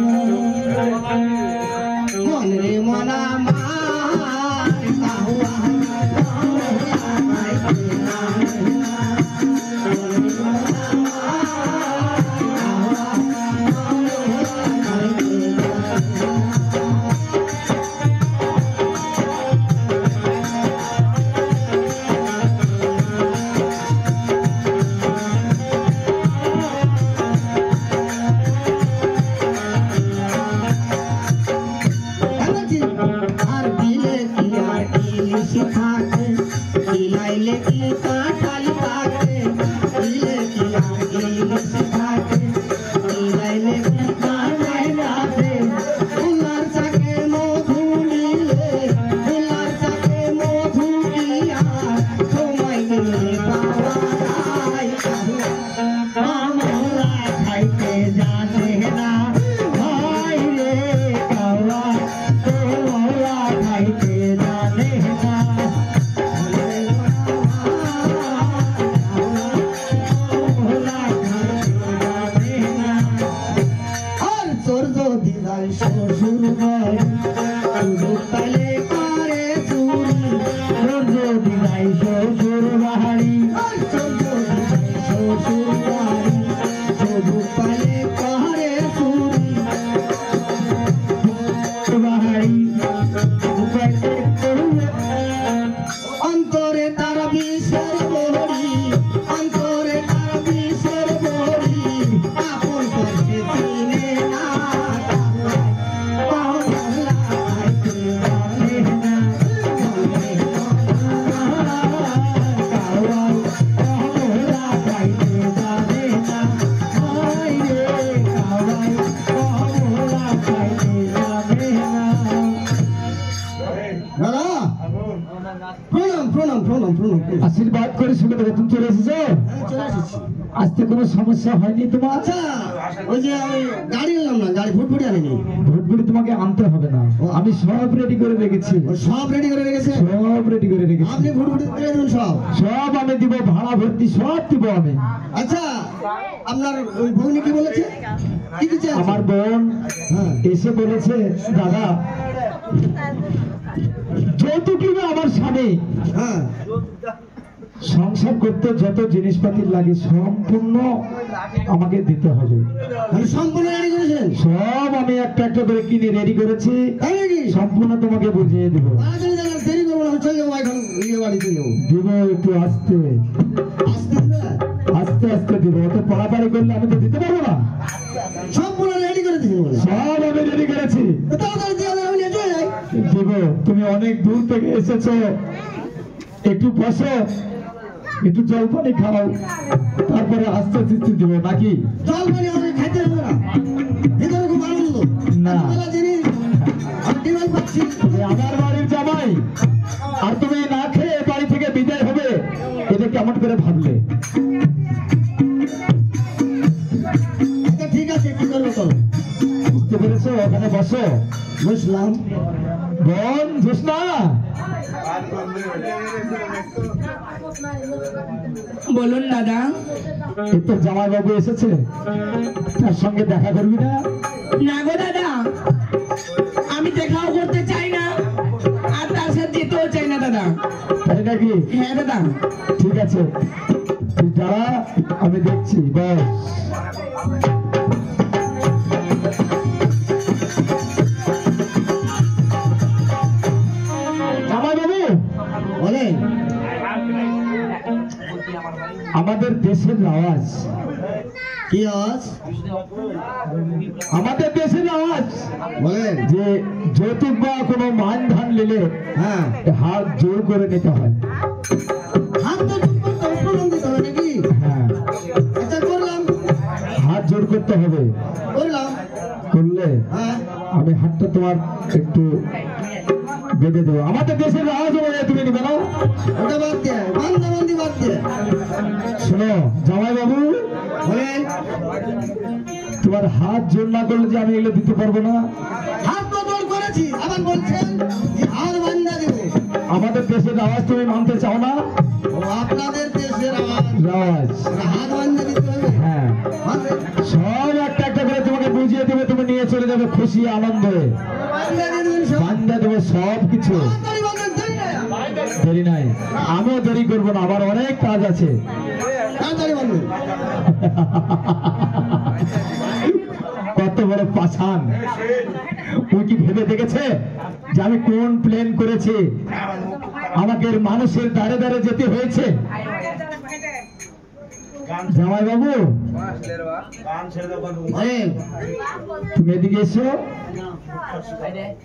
মন রে মন আমার কমলা খাইতে আর দিলে কি আর ইলিশ থাকে, বিলাইলে কি কাঁঠাল থাকে, দিলে কি আর ইলিশ থাকে, বিলাইলে কি কাঁঠাল থাকে, ফুলার সাথে মধু মিলে, ফুলার সাথে মধু কি আর সময় দিলে পাওয়া যায়, কমলা খাইতে জানে না ভাই রে কাওয়া, কমলা খাইতে জানে না, কমলা খাইতে জানে না। আর তোর যদি যায় শ্বশুর বাড়ি, শুধু তালে করে চুরি, তোর যদি যায় শ্বশুর বাড়ি, আর তোর যদি যায় শ্বশুর বাড়ি, শুধু তালে করে চুরি, বাড়ি উপাইতে করবে, অন্তরে তার বিষের বড়ি, অন্তরে তার বিষের বড়ি, আপন করতে চিনে না, কমলা খাইতে জানে না, কমলা খাইতে জানে না, ভাই রে কাওয়াই, কমলা খাইতে জানে না। দাদা প্রণাম প্রণাম প্রণাম প্রণাম। আশীর্বাদ করে শুনে দেবো। তুমি চলে এসেছো? আমি চলে এসেছি। আসতে কোনো সমস্যা হয়নি তোমার? আচ্ছা ওই যে আমি গাড়ি নিলাম না, গাড়ি ফুটফুটি আনিনি, ভোটগুলি তোমাকে আনতে হবে না, আমি সব রেডি করে রেখেছি, ও সব রেডি করে রেখেছে। সব রেডি করে রেখেছি। আপনি ফুটফুটি দিয়ে দেবেন সব? সব আমি দিব, ভাড়া ভর্তি সব দিব আমি। আচ্ছা আপনার ওই ভগ্নি কি বলেছে, কি কি চাই? আমার বোন হ্যাঁ এসে বলেছে দাদা যৌতুক নিবে আমার স্বামী, হ্যাঁ সংসার করতে যত জিনিসপাতি লাগে সম্পূর্ণ আমাকে দিতে হবে। মানে সম্পূর্ণ রেডি করেছেন? সব আমি একটা একটা করে কিনে রেডি করেছি, তাই নাকি? সম্পূর্ণ তোমাকে বুঝিয়ে দেবো। তাড়াতাড়ি যাবেন, দেরি করবো না, আমি চলে যাবো এখন নিজের বাড়ি চলে যাবো। দিব একটু আস্তে আসতে দিবে? আস্তে আস্তে দিব, অত পড়াপাড়ি করলে আমি তো দিতে পারবো না। সম্পূর্ণ রেডি করে দিয়েছেন বলে? সব আমি রেডি করেছি, তাড়াতাড়ি দিয়ে দেবেন, আমি নিয়ে চলে যাই। দিব। তুমি অনেক দূর থেকে এসেছো, একটু বসো, একটু জল পানি খাও, তারপরে আস্তে আস্তে দিব নাকি? জল পানি আমাকে খাইতে হবে না, ভিতরে খুব আনন্দ। না। মেলা জিনিস আমি ডিমান্ড পাচ্ছি। তুমি আমার বাড়ির জামাই আর তুমি না খেয়ে বাড়ি থেকে বিদায় হবে, এটা কেমন করে ভাবলে? আচ্ছা ঠিক আছে, কি করবো চলো। বুঝতে পেরেছো? ওখানে বসো। বুঝলাম। বোন জোসনা, বলুন দাদা। এই তোর জামাই বাবু এসেছে, তার সঙ্গে দেখা করবি না? না গো দাদা, আমি দেখাও করতে চাই না, আর তার সাথে যেতেও চাই না দাদা। তাই নাকি? হ্যাঁ দাদা। ঠিক আছে, তুই দাঁড়া, আমি দেখছি। বস। জামাই বাবু বলেন। আমাদের দেশের আওয়াজ, কি আওয়াজ আমাদের দেশের আওয়াজ বলেন? যে যৌতুক বা কোনো মানধান নিলে হ্যাঁ, হাত জোর করে নিতে হয়। হাত তো জোর করতে হবে, প্রণাম দিতে হবে নাকি? হ্যাঁ, আচ্ছা করলাম, হাত জোর করতে হবে। করলাম। করলে হ্যাঁ, আমি হাতটা তোমার একটু বেঁধে দেবো। আমাদের দেশের আওয়াজ বলে তুমি নিবে না? ওটা বাদ দিয়ে বান্দাবন্দি বাদ দিয়ে শোনো জামাই বাবু, বলেন। তোমার হাত জোর না করলে যে আমি এগুলো দিতে পারবো না। হাত তো জোর করেছি, আবার বলছেন যে হাত বান্ধা দেব। আমাদের দেশের আওয়াজ তুমি মানতে চাও না? ও আপনাদের দেশের আওয়াজ, আওয়াজ, হাত বান্ধা দিতে হবে। হ্যাঁ, মানবেন? সব একটা একটা করে তোমাকে বুঝিয়ে দেবে, তুমি নিয়ে চলে যাবে খুশি আনন্দে। বান্ধা দিয়ে দেবেন সব। বান্ধা দেবো সব কিছু। তাড়াতাড়ি বান্ধা দেন না। দেরি নাই, আমিও দেরি করবো না, আমার অনেক কাজ আছে। তাড়াতাড়ি বান্ধবেন। কত বড় পাছান! ও কি ভেবে দেখেছে যে আমি কোন প্লেন করেছি? আমাকে মানুষের দ্বারে দ্বারে যেতে হয়েছে। জামাই বাবু, বলেন। তুমি এদিকে এসো।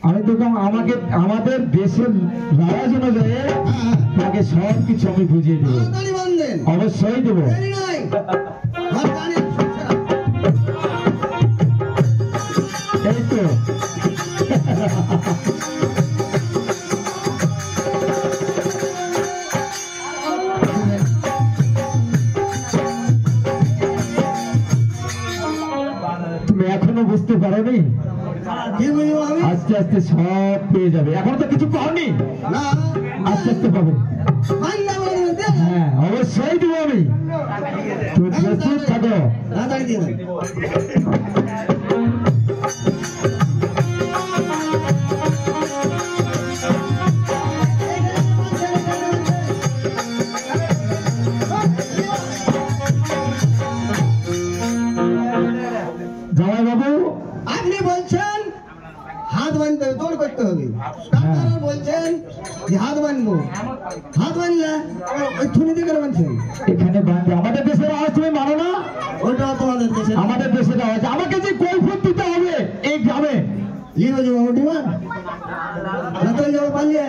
আমি তো আমাদের দেশের রাজ অনুযায়ী তোমাকে সব কিছু আমি বুঝিয়ে দেবো। তাড়াতাড়ি বান্ধেন। অবশ্যই দেবো। দেরি নাই। হাত টানেন। এই তো তুমি এখনো বুঝতে পারোনি? কি বুঝবো আমি? আস্তে আস্তে সব পেয়ে যাবে। এখনো তো কিছু পাওনি, না, আস্তে আস্তে পাবে। বান্ধা বান্ধবেন, দেন। হ্যাঁ, অবশ্যই দেবো আমি। তুমি প্রস্তুত থাকো। তাড়াতাড়ি দিয়ে দেন। জামাই বাবু, আপনি বলছেন হাত বাঁধতে হবে, জোর করতে হবে। ডাক্তার বলছেন যে হাত বাঁধবো, হাত বাঁধলে ওই থুনি দিকে বাঁধছেন। এখানে বাঁধবে। আমাদের দেশের আওয়াজ তুমি মানো না? ওটাও তোমাদের দেশে। আমাদের দেশের আওয়াজ, আমাকে যে কৈফিয়ত দিতে হবে এই গ্রামে। লিখে যাবো ওটিমান না তো যাবো পালিয়ে।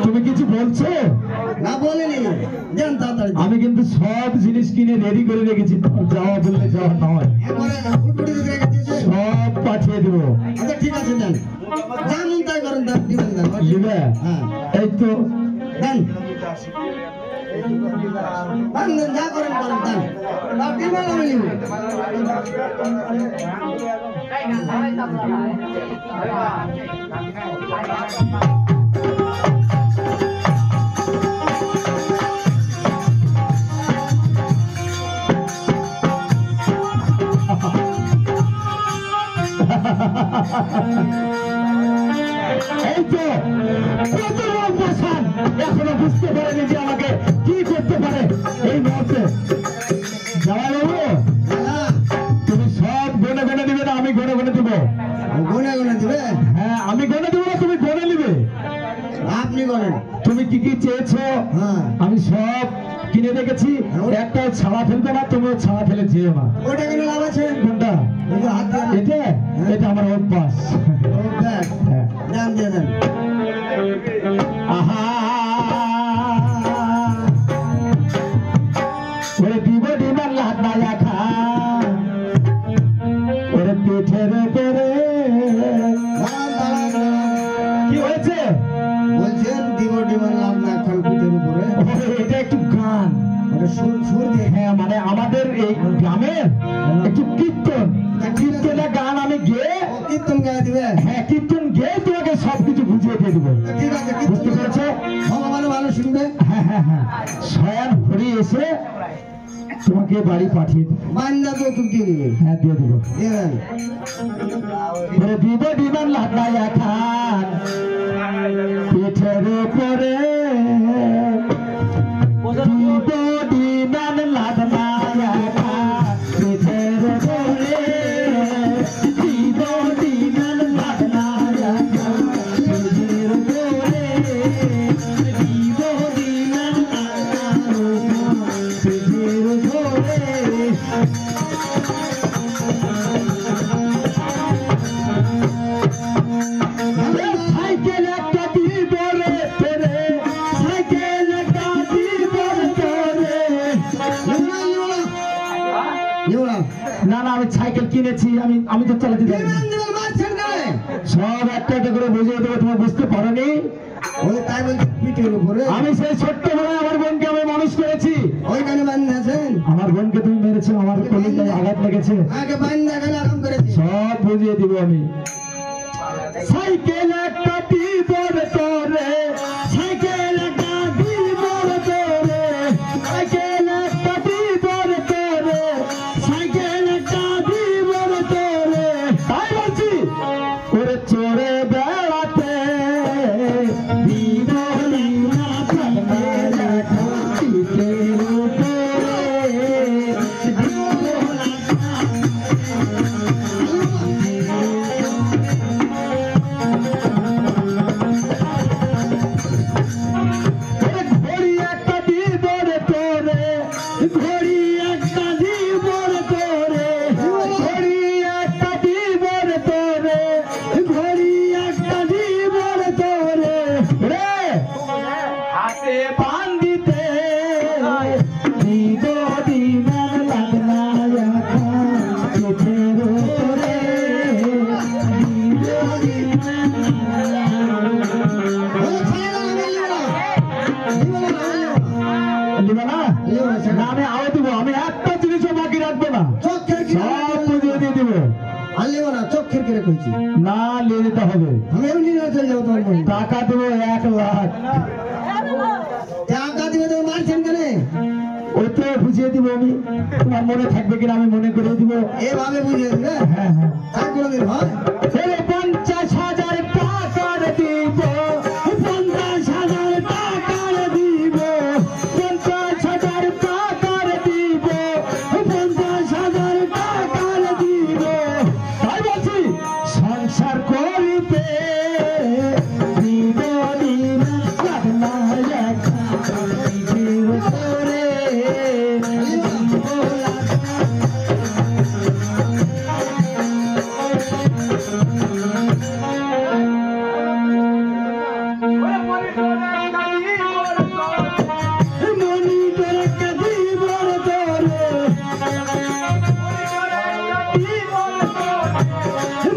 তুমি কিছু বলছো? না বলিনি, যান তাড়াতাড়ি। আমি কিন্তু সব জিনিস কিনে রেডি করে রেখেছি, যাওয়া বললে যাওয়া নয়, একবারে উল্টো দিকে রেখে দিয়েছে। সব পাঠিয়ে দেবো। আচ্ছা ঠিক আছে, যান যান, তাই করেন, তাই দিবেন না। লিবে? হ্যাঁ, এই তো যান বান্ধেন, যা করেন করেন, যান। আর দিবেন আমি নিব। এই তো কত বড় পাষাণ! এখনো বুঝতে পারেনি যে আমাকে কি করতে পারে এই মুহূর্তে। জামাই বাবু, হ্যাঁ, তুমি সব গনে গনে দিবে না আমি গনে গনে দেবো? গুনে গুনে দিবে। হ্যাঁ, আমি গনে দেবো না, তুমি গনে নিবে। আপনি করেন। তুমি কি কি চেয়েছো হ্যাঁ, আমি সব কিনে রেখেছি। একটাও ছাড়া ফেলবে না, তুমিও ছাড়া ফেলে যেও না। ওটা কেন লাভ আছে? কোনটা? এই যে হাত দিয়ে এটা এটা আমার অভ্যাস। ব্যাস, হ্যাঁ। যান দিয়ে দেন। আহা, ওরে দিব ডিমার লাদা রাখা, ওরে পিঠের উপরে। দাঁড়ান, দাঁড়ান, দাঁড়ান। কি হয়েছে? বলছেন দিব ডিমান লাভ না খান পিঠের উপরে। ওরে, এটা একটু গান। ওটা সুর সুর দিয়ে। হ্যাঁ, মানে আমাদের এই গ্রামের একটু কীর্তন, কীর্তনের গান আমি গেয়ে, ও কীর্তন গায়ে দিবে। হ্যাঁ কীর্তন গেয়ে তোমাকে সবকিছু বুঝিয়ে দিয়ে দেবো। ঠিক আছে, বুঝতে কীর্তন পেরেছো? ভগবান ভালো শুনবে। হ্যাঁ হ্যাঁ হ্যাঁ, শয়ন হরি এসে তোমাকে বাড়ি পাঠিয়ে দেবো। বান্দা তো তুই দিয়ে দিবে। হ্যাঁ, দিয়ে দেবো। দিয়ে দেন। ওরে দিব ডিমান লাগাইয়া খান পিঠের উপরে, দিব ডিমান লাগাইয়া খান পিঠের উপরে, দিব ডিমান লাগাইয়া খান পেয়েছি, আমি তো চালাতে জানি না। বিমান মারছেন কেন? সব একটা একটা করে বুঝিয়ে দেবো, তোমার বুঝতে পারোনি? ওই তাই বলছি পিঠের উপরে আমি সেই ছোট্টবেলায় আমার বোনকে আমি মানুষ করেছি। ওইখানে বান্ধাছেন, আমার বোনকে তুমি মেরেছো, আমার কলিজায় আঘাত লেগেছে, আগে বান্ধা গেলে আরাম করেছি। সব বুঝিয়ে দিব আমি। সাইকেল একটা দিব রে তোরে, সাইকেল একটা দিব রে তোরে, সাইকেল একটা দিব রে তোরে, সাইকেল একটা দিব রে তোরে। তাই বলছি ওরে চড়ে বেড়াতে দিব না প্রাণে রাখা পিঠের উপরে, দিব ঘড়ি একটা দিব রে তোরে, ঘড়ি একটা দিব রে তোরে, ঘড়ি একটা দিব রে তোরে, ঘড়ি একটা দিব রে তোরে। রে হাতে পান দিতে দিব দিনের লাগনা রাখা পিঠের উপরে, দিব দিবা না? না, আমি আরো দিব, আমি একটা জিনিসও বাকি রাখবো না, চোখের সব বুঝিয়ে দিয়ে দিব। আনলিব না, চোখের কেড়ে কইছি না নিয়ে যেতে হবে, আমি এমনি না চলে যাবো তোমার বোন। টাকা দেবো 1 লাখ। টাকা দিবে তো মারছেন কেন? ওই তো বুঝিয়ে দিব আমি, তোমার মনে থাকবে কিনা আমি মনে করে দিব। এভাবে বুঝে দিবে, হ্যাঁ হ্যাঁ, তাই কোনোদিন হয়? 50,000 টাকার দিব, 50,000 টাকার দিব, 50,000 টাকার দিব, 50,000 টাকার দিব। তাই বলছি সংসার করিতে দিব দিন লাগনা রাখা পিঠের উপরে, দিব মনিটর একটা দিব রে তোরে,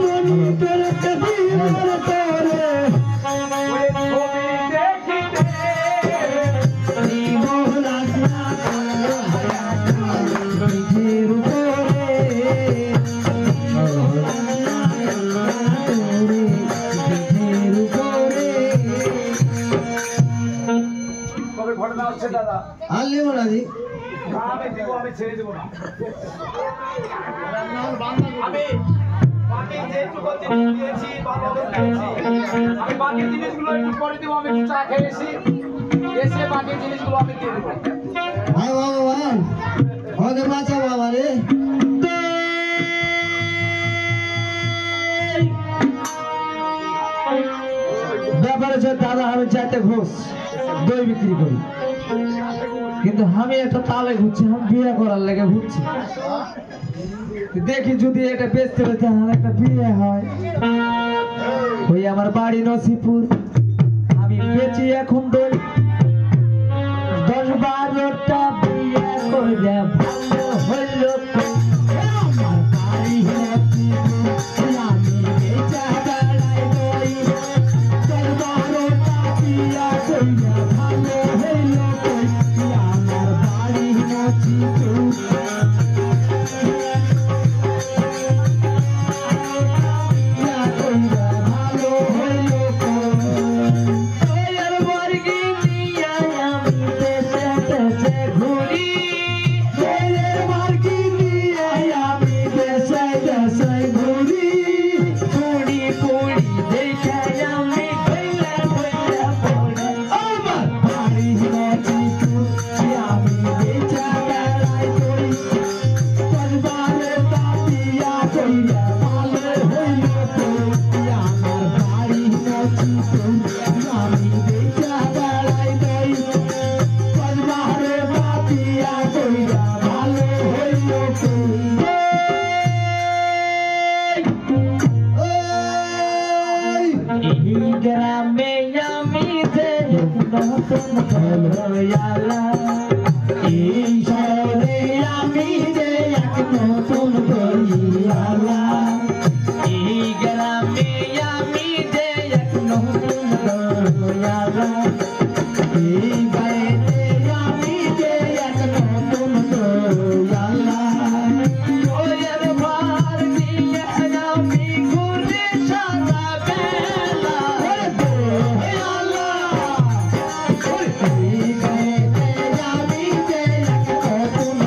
মনিটর একটা দিব রে তোরে, দিব লাগনা পিঠের উপরে, পিঠের উপরে। তবে ঘটনা হচ্ছে দাদা, আনলিব না জি, আমি দিব, আমি ছেড়ে দেবো না। আমি বাকি যেটুকু জিনিস দিয়েছি বা বদল পেয়েছি, আমি বাকি জিনিসগুলো একটু পরে দেবো। আমি একটু চা খেয়ে এসে বাকি জিনিসগুলো আমি দিয়ে দেবো। ভাই ভগবান আমাকে বাঁচাও বাবা রে। ব্যাপার হচ্ছে দাদা, আমি চাইতে ঘুষ দই বিক্রি করি, কিন্তু আমি একটা তালে ঘুরছি, আমি বিয়ে করার লেগে ঘুরছি। দেখি যদি এটা বেচতে বেচতে আমার একটা বিয়ে হয়। ওই আমার বাড়ি নসিপুর, আমি বেচি এখন দই, 10-12টা বিয়ে করে ভালো হইল। আমার বাড়ি নসিপুর, আমি বেচা বেড়াই দই, 10-12টা বিয়ে করে ভালো হইল। আমার বাড়ি নসিপুর, ভালো হইল। তোর বর্গি নিয়ে আমি দেশে দেশে ঘুরি, তোর বর্গি নিয়ে আমি দেশে দেশে ঘুরি, পুরি পুরি দেখে আমি বইলে বইলে পড়ি। আমার বাড়ি নসিপুর, আমি বেচা বেড়াই দই, 10-12টা বিয়া কইরা ভালো হইল। আমার বাড়ি নসিপুর, আমি বেচা বেড়াই দই, 10-12টা বিয়া কইরা ভালো হইল। এই গ্রামে আমি যে নতুন ঘরওয়ালা, এই শহরে আমি যে এক নতুন গরিব। আল্লাহ এই গ্রামে আমি যে এক নতুন আল্লাহ এই বাড়িতে আমি যে এক নতুন আল্লাহ ওয়ের ভার দিয়ে আমি ঘুরে সারা বেলা আল্লাহ এই বাড়িতে আমি যে এক নতুন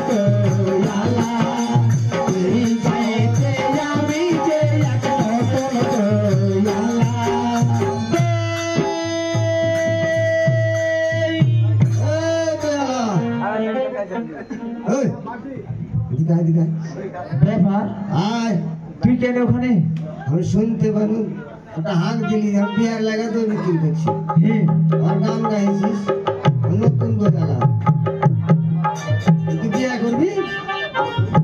আল্লাহ এই বাড়িতে আমি যে এক নতুন ব্যাপার আয় তুই কেন ওখানে আমি শুনতে পারু ওটা হাঁক দিলি আমি বিয়ার লাগাতে বিক্রি করছি হ্যাঁ আর গান গাইছিস নতুন গোদালা তুই বিয়া করবি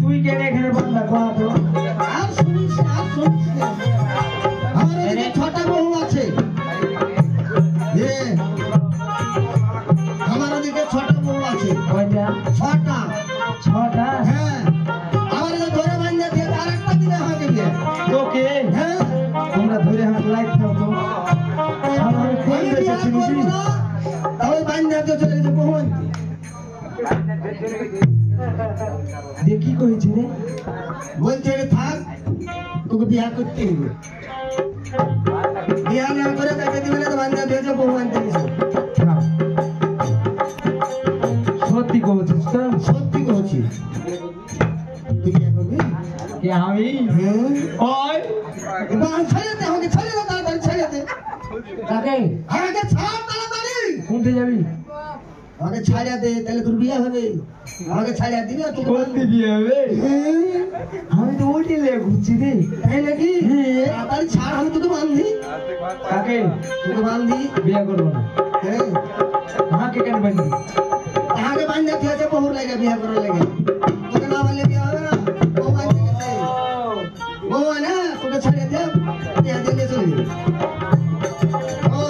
তুই কেন এখানে বান্দা কয়া তো আর শুনিস না, আর শুনিস না। আমার ওদিকে ছটা বউ আছে আমার ওদিকে ছটা বউ আছে কয়টা ছটা ছটা হ্যাঁ আমার ওই ধরে বান্ধা দিয়ে আর একটা দিনে আমাকে বিয়ে তোকে হ্যাঁ তোমরা ধরে হাত লাইট থাকো আমার কোন আমি দেশে বিয়া ছিলিস করবো না, তাও বান্ধা দিয়ে চলে গেছে বউ আনতে। দিয়ে কি করেছে রে বলছে রে থাক তোকে বিয়া করতে হবে বিয়া না করে তাকে দিবে না তো বান্ধা দিয়েছে বউ আনতে গেছে থাম। সত্যি করেছিস তো সত্যি বলছি তুই বিয়া করবি কি আমি হ্যাঁ ওই এবার ছেড়ে দে আমাকে ছেড়ে দে তাড়াতাড়ি ছেড়ে দে কাকে আমাকে ছাড় তাড়াতাড়ি কোনতে যাবি আমাকে ছাড়িয়ে দে তাহলে তোর বিয়ে হবে আমাকে ছাড়িয়ে দিবি আর তোকে কোনতে বিয়ে হবে হ্যাঁ, আমি তো ওইটি লেগে ঘুরছি রে তাই নাকি তাড়াতাড়ি ছাড় আমি তোকে বান্ধি কাকে তোকে বান্ধি বিয়ে করবো না হ্যাঁ আমাকে কেন বান্ধি তাহাকে বান্ধা ঠিক আছে বহুর লাগে বিয়ে করার লাগে তোকে না বানলে বিয়ে হবে না বউ বান্ধে গেছে বউ না তোকে ছাড়িয়ে দে বিয়ে দিয়ে চলে যাবে ও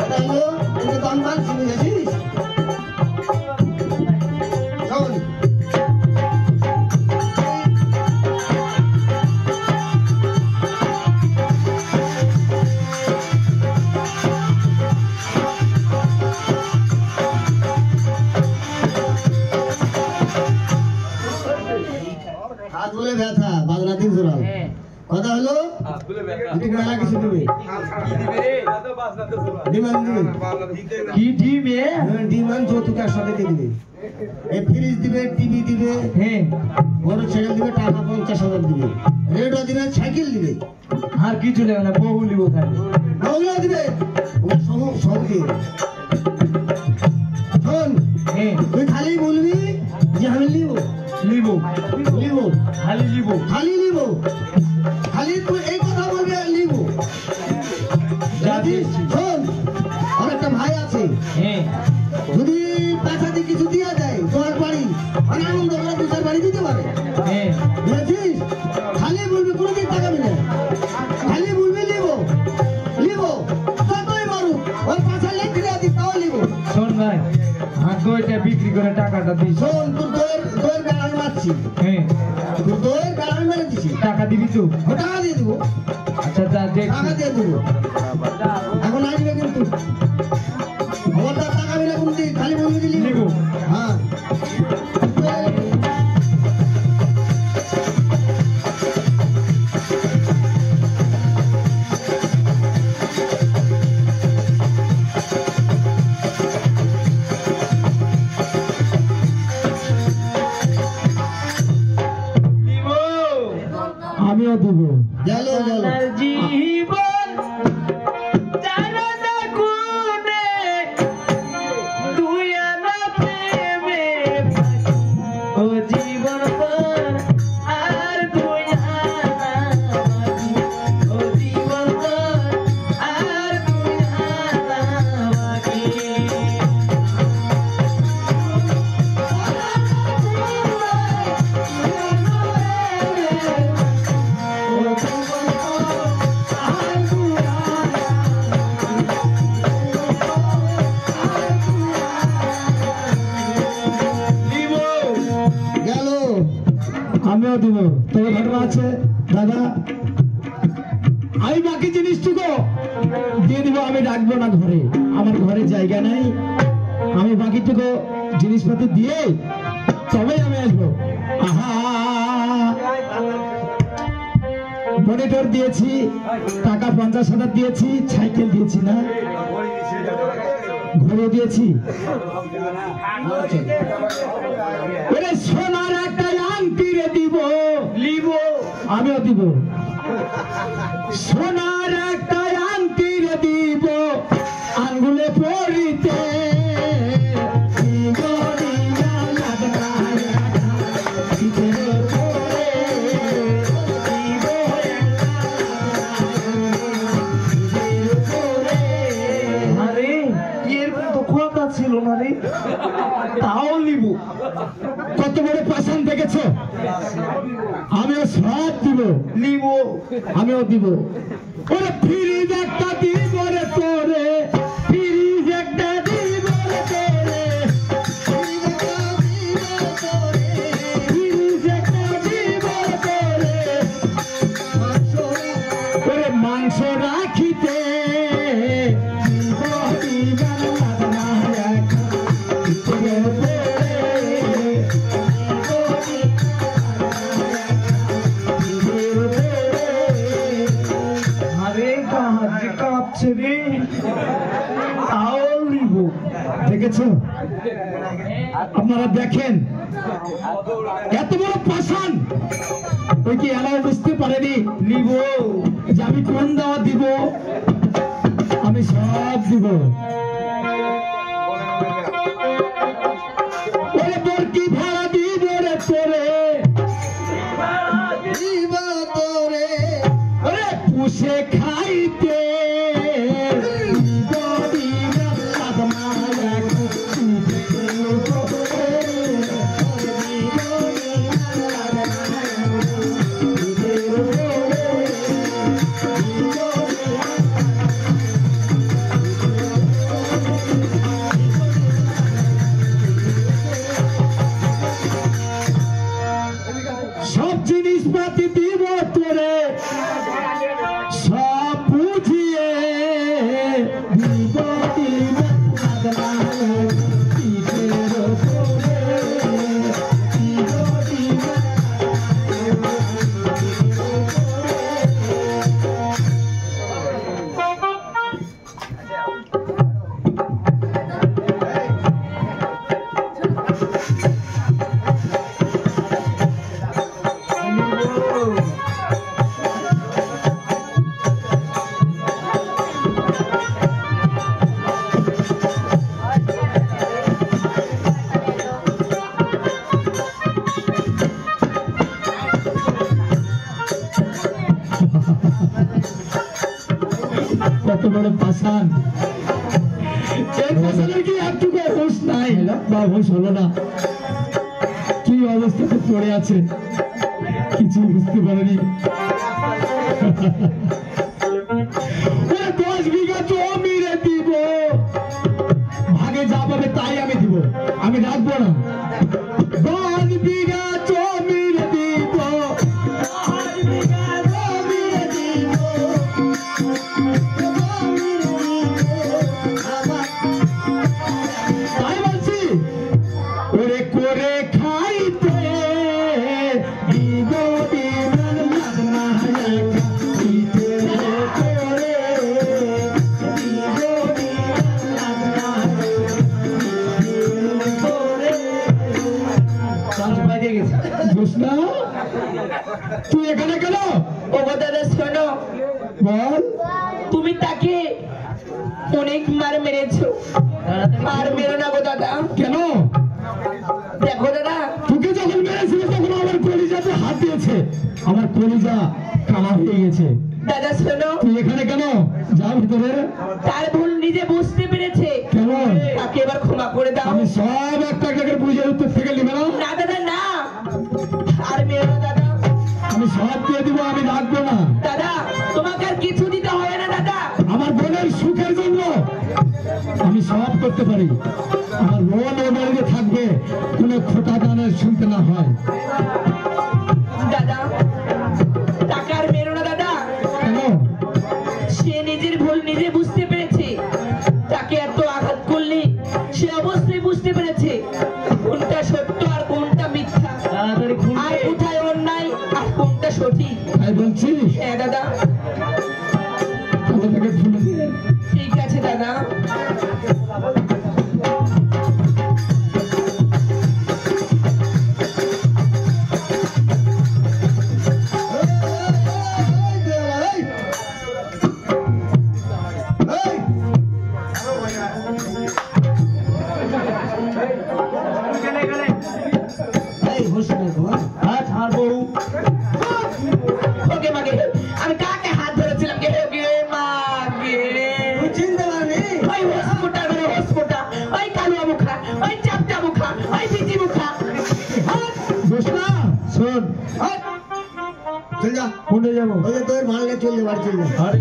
তাহলে তোকে দাম বানছি বুঝেছিস শোন হাত বলে ব্যথা বাংলা দিন জোরাল কথা হলো যদি মেলা কিছু দেবে ডিমান্ড দিবে কি ডিমে ডিমান্ড যৌতুক একসাথে দিয়ে দিবে এই ফ্রিজ দিবে টিভি দিবে হ্যাঁ বড় সাইকেল দিবে টাকা 50,000 দিবে রেডও দিবে সাইকেল দিবে আর কিছু নেবে না বহু লিব খালি ওগুলো দিবে ওগুলো সব দিয়ে শোন হ্যাঁ তুই খালি বলবি যে আমি নিব লিব নিব খালি লিব খালি নিব খালি তুই এই কথা বলবি আর নিব যাবি শোন আমার একটা ভাই আছে হ্যাঁ যদি পাশাতে কিছু দিয়া যায় তোমার বাড়ি মানে আনন্দ করে দুটার বাড়ি দিতে পারে হ্যাঁ বুঝেছিস খালি বলবি কোনোদিন তাকাবি না খালি বলবি নিব নিব যতই মারুক ওই পাশা লেগে দিই তাও নিব শোন ভাই আর দইটা বিক্রি করে টাকাটা দিস শোন তোর দইয়ের গাড়ান মারছি হ্যাঁ তোর দইয়ের গাড়ান মেরে দিছি টাকা দিবি তো ও টাকা দিয়ে দেবো আচ্ছা যা দেখ টাকা দিয়ে দেবো এখন আসবে কিন্তু খবরদার তাকাবি না কোনদিন খালি বলবি দিলি নিব। হ্যাঁ দিব আমিও দিব গেল গেল আমার জীবন জানো না কোন আমিও দিব। তবে ঘটনা আছে দাদা, আমি বাকি জিনিসটুকু দিয়ে দিব, আমি রাখবো না ঘরে, আমার ঘরে জায়গা নাই। আমি বাকিটুকু জিনিসপাতি দিয়ে তবে আমি আসবো। আহা, মনিটর দিয়েছি, টাকা 50,000 দিয়েছি, সাইকেল দিয়েছি না, ঘরে দিয়েছি। ওরে সোনার একটা আংটি রে দিব, আমিও দিব। সোনার একটা আংটি রে দিব, আঙ্গুলে পরিতে ছিল না রে, তাও নিব। কত বড় পাষাণ দেখেছো? আমিও সব দিব, নিব, আমিও দিব। ওরে ফ্রিজ একটা দিব রে তোরে, ফ্রিজ একটা দিব রে তোরে, ফ্রিজ একটা দিব রে তোরে। ওরে মাংস রাখিতে দেখেছো? আপনারা দেখেন এত বড় পাষাণ, ওই কি এরাও বুঝতে পারেনি নিব যে আমি কোন দাওয়া দিব, আমি সব দিব। ওরে বরকি ভাড়া দিব রে তোরে, ওরে পুষে খাইতে সব জিনিসপাতি দিব তোরে, সব বুঝিয়ে দিব দিব। কত বড় পাষাণ, এই পাষাণের কি একটুকু হুঁশ নাই বা হুঁশ হলো না? কি অবস্থাতে পড়ে আছে কিছু বুঝতে পারেনি। 10 বিঘা জমি রে দিব, ভাগে যা পাবে তাই আমি দিব, আমি রাখবো না। 10 বিঘা জমি রে দিব, 10 বিঘা জমি রে দিব, তাই বলছি। ওরে করে খাইতে দিব দিবেন লাগনা খাইতে করে দিব দিবেন লাগনা করে। বাইরে গেছে। জোসনা, তুই এখানে কেন? ও দাদা শোনো, বল। তুমি তাকে অনেক মার মেরেছো, আর মেরো না গো দাদা। কেন? দেখো দাদা, তোকে যখন মেরেছিল তখন আমার কলিজাতে হাত দিয়েছে, আমার কলিজা কালা হয়ে গেছে। দাদা শোনো, তুই এখানে কেন? যা ভিতরে। তার ভুল নিজে বুঝতে পেরেছে, কেমন? তাকে এবার ক্ষমা করে দাও। আমি সব একটা একটা করে বুঝে উত্তর থেকে নিবে না। না দাদা না, আর মেরো না দাদা। আমি সব দিয়ে দিব, আমি রাখবো না। দাদা তোমাকে আর কিছু দিতে হবে না দাদা, আমার বোনের সুখের জন্য আমি সব করতে পারি। আমার বোন ও বাড়িতে থাকবে, কোনো খোটা দানের শুনতে না হয়। না ওকে মাগে আমি কাকে হাত ধরেছিলাম গে গে মাগে চিনতে পারবি ওই হসপুটা রে হসপুটা ওই কালুয়া মুখা ওই চাপটা মুখা ওই বিজি মুখা ঘোষণা শোন চল যা কোনটা যাবো ওই যে তোর মাল নিয়ে চল যা বাড়ি চল যা আরে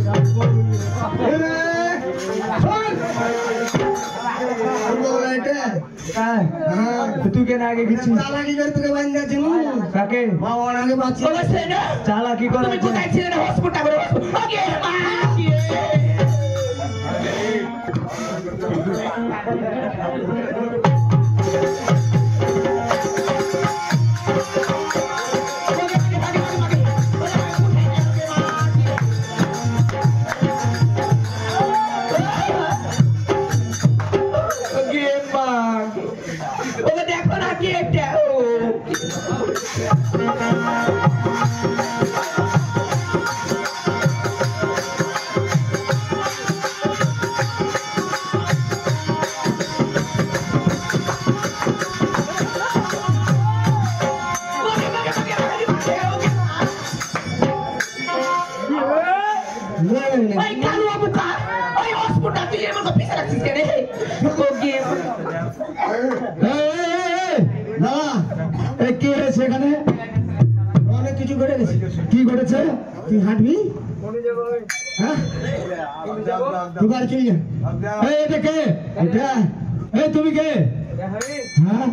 তুই কেন আগে গেছিস চালাকি করে তোকে বান্ধা ছিল কাকে বাবা আগে বাঁচি ওই সেনা চালাকি করে তুমি কোথায় ছিলে রে হসপুটা রে ওকে মাগে ওকে দেখো না কি একটা ওই কালুয়া মুখা ওই হসপুটা তুই এর মতো পিছে রাখছিস কেন ওকে দাদা এই কি হয়েছে এখানে অনেক কিছু ঘটে গেছে কি ঘটেছে তুই হাঁটবি হ্যাঁ তুই বাড়ি চল যা এই এটা কে এটা এই তুমি কে হ্যাঁ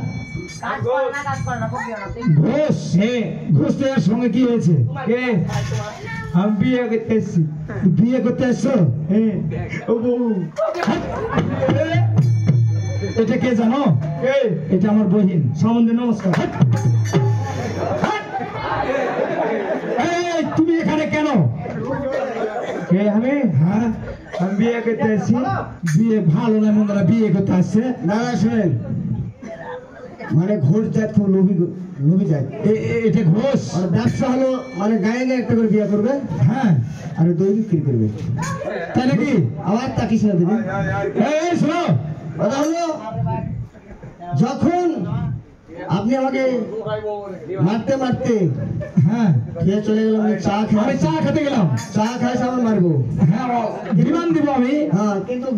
ঘোষ ঘোষ তোর সঙ্গে কি হয়েছে কে আমি বিয়ে করতে এসছি বিয়ে করতে এসছো ও বউ এটা কে জানো এটা আমার বহিন সম্বন্ধে নমস্কার এই তুমি এখানে কেন কে আমি হ্যাঁ আমি বিয়ে করতে এসেছি বিয়ে ভালো না মন্দ না বিয়ে করতে আসছে দাদা শুনেন মানে ঘোষ জাত খুব লোভী জাত এটা ঘোষ আর ব্যবসা হলো মানে গায়ে গায়ে একটা করে বিয়ে করবে হ্যাঁ আর দই বিক্রি করবে তাই নাকি আবার তাকিস না দিবি এই শোনো কথা হলো যখন আপনি আমাকে মারতে মারতে হ্যাঁ খেয়ে চলে গেলাম আমি চা আমি খেয়ে চা খেতে গেলাম চা খাই সামনে মারবো হ্যাঁ বিমান দিব আমি হ্যাঁ কিন্তু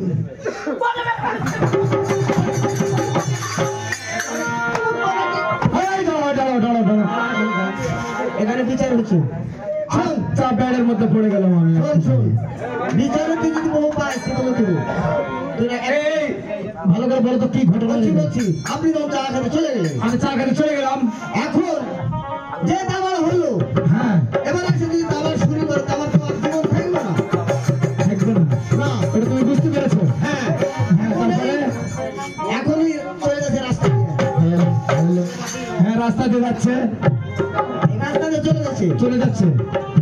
এই দাঁড়াও দাঁড়াও দাঁড়াও দাঁড়াও এখানে বিচার হচ্ছে শোন চা ব্যাডের মধ্যে পড়ে গেলাম আমি শোন শোন বিচারে তুই যদি বহু পাস তুই বলে দেবো তুই না এই ভালো করে বলো তো কি ঘটনা বলছি হয়েছে? বলছি আপনি তখন চা খেতে চলে গেলেন আমি চা খেতে চলে গেলাম এখন যে দাবার হলো হ্যাঁ এবার এসে যদি দাবার শুরু করে দাবার তো আর জীবন থাকবে না থাকবে না না এটা তুমি বুঝতে পেরেছো হ্যাঁ হ্যাঁ তারপরে এখনই চলে যাচ্ছে রাস্তা দিয়ে হ্যাঁ রাস্তা দিয়ে যাচ্ছে এই রাস্তা দিয়ে চলে যাচ্ছে চলে যাচ্ছে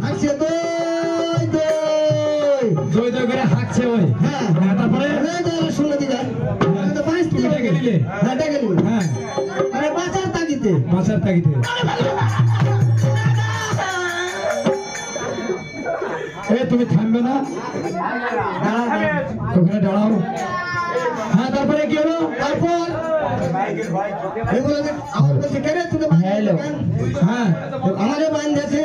আসছে দই দই দই দই করে হাঁকছে ওই হ্যাঁ হ্যাঁ তারপরে শুনে দিকে তো পাঁচ তুমি ডেকে নিলে? হ্যাঁ ডেকে নিলে হ্যাঁ মানে বাঁচার তাগিতে বাঁচার তাগিদে তুমি থামবে না ওখানে দাঁড়াও হ্যাঁ তারপরে কি হলো তারপর এগুলো আমার কাছে কেন তোকে হ্যালো হ্যাঁ আমাদের বাইন আছে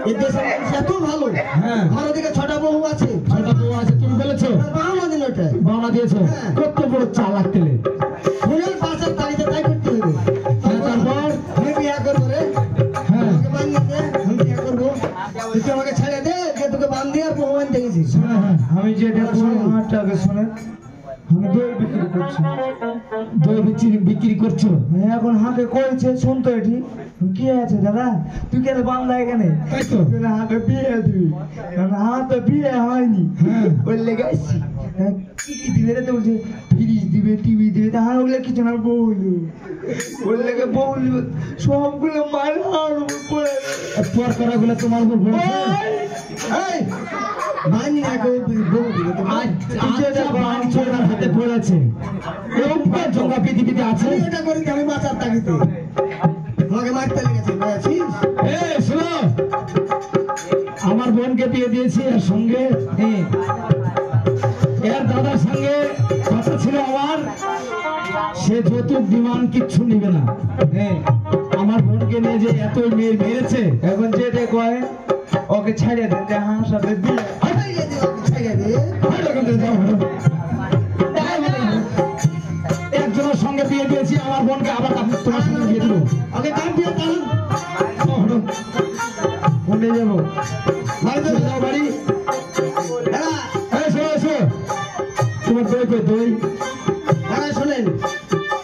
এই দেশের মানুষ এত ভালো হ্যাঁ। আমার ওদিকে ছটা বহু আছে ছটা বউ আছে তুমি বলেছো বাংলা দিন ওটা বাউনা দিয়েছো হ্যাঁ। কত বড় চালাক তেলে ফুলের পাশের তালিতে তাই করতে হবে হ্যাঁ, তারপর আমি বিয়া করবো রে হ্যাঁ আমাকে বান দে আমি বিয়া করবো তুই আমাকে ছেড়ে দে যে তোকে বান দিয়ে আর বহু বান দেখেছিস হ্যাঁ, হ্যাঁ, আমি যেটা আমারটাকে শোনে আমি দই বিক্রি করছি দই বিক্রি করছো এখন হাতে করেছে শুনতো এটি কি আছে দাদা তুই কেন বাংলা এখানে তাই তো হাতে বিয়ে দিবি হাতে বিয়ে হয়নি হ্যাঁ। ওই লেগে আসছি কি কি দিবে রে তো বলছে ফ্রিজ দিবে টিভি দিবে তা আর ওগুলো কিছু না বউলি ওর লেগে বউলি সবগুলো মার আর পড়ে পর করাগুলো তোমার উপর পড়েছে এই মানি না কেউ বউ দিবে তোমার। আচ্ছা বান চোরার হাতে পড়েছে এরকম কত জঙ্গা পৃথিবীতে আছে আমি এটা করি কি আমি বাঁচার তাগিতে আমাকে মারতে লেগেছে বুঝেছিস? এই শোনো আমার বোনকে বিয়ে দিয়েছি এর সঙ্গে এর দাদার সঙ্গে কথা ছিল আমার সে যৌতুক ডিমান্ড কিচ্ছু নিবে না আমার বোনকে নিয়ে যে এত মেয়ে মেরেছে এখন যেটা কয় ওকে ছাড়িয়ে দেন যে হাঁ সাথে বিয়ে ছাড়িয়ে দে ওকে, ছাড়িয়ে দে। একজনের সঙ্গে বিয়ে দিয়েছি আমার বোনকে আবার তোমার সঙ্গে বিয়ে দিল ওকে কাম দিয়ে টানুন। কোনটা যাবো বাড়িতে চলে যাও বাড়ি দাঁড়া, এসো এসো তোমার দই কই দই দাঁড়া শোনেন,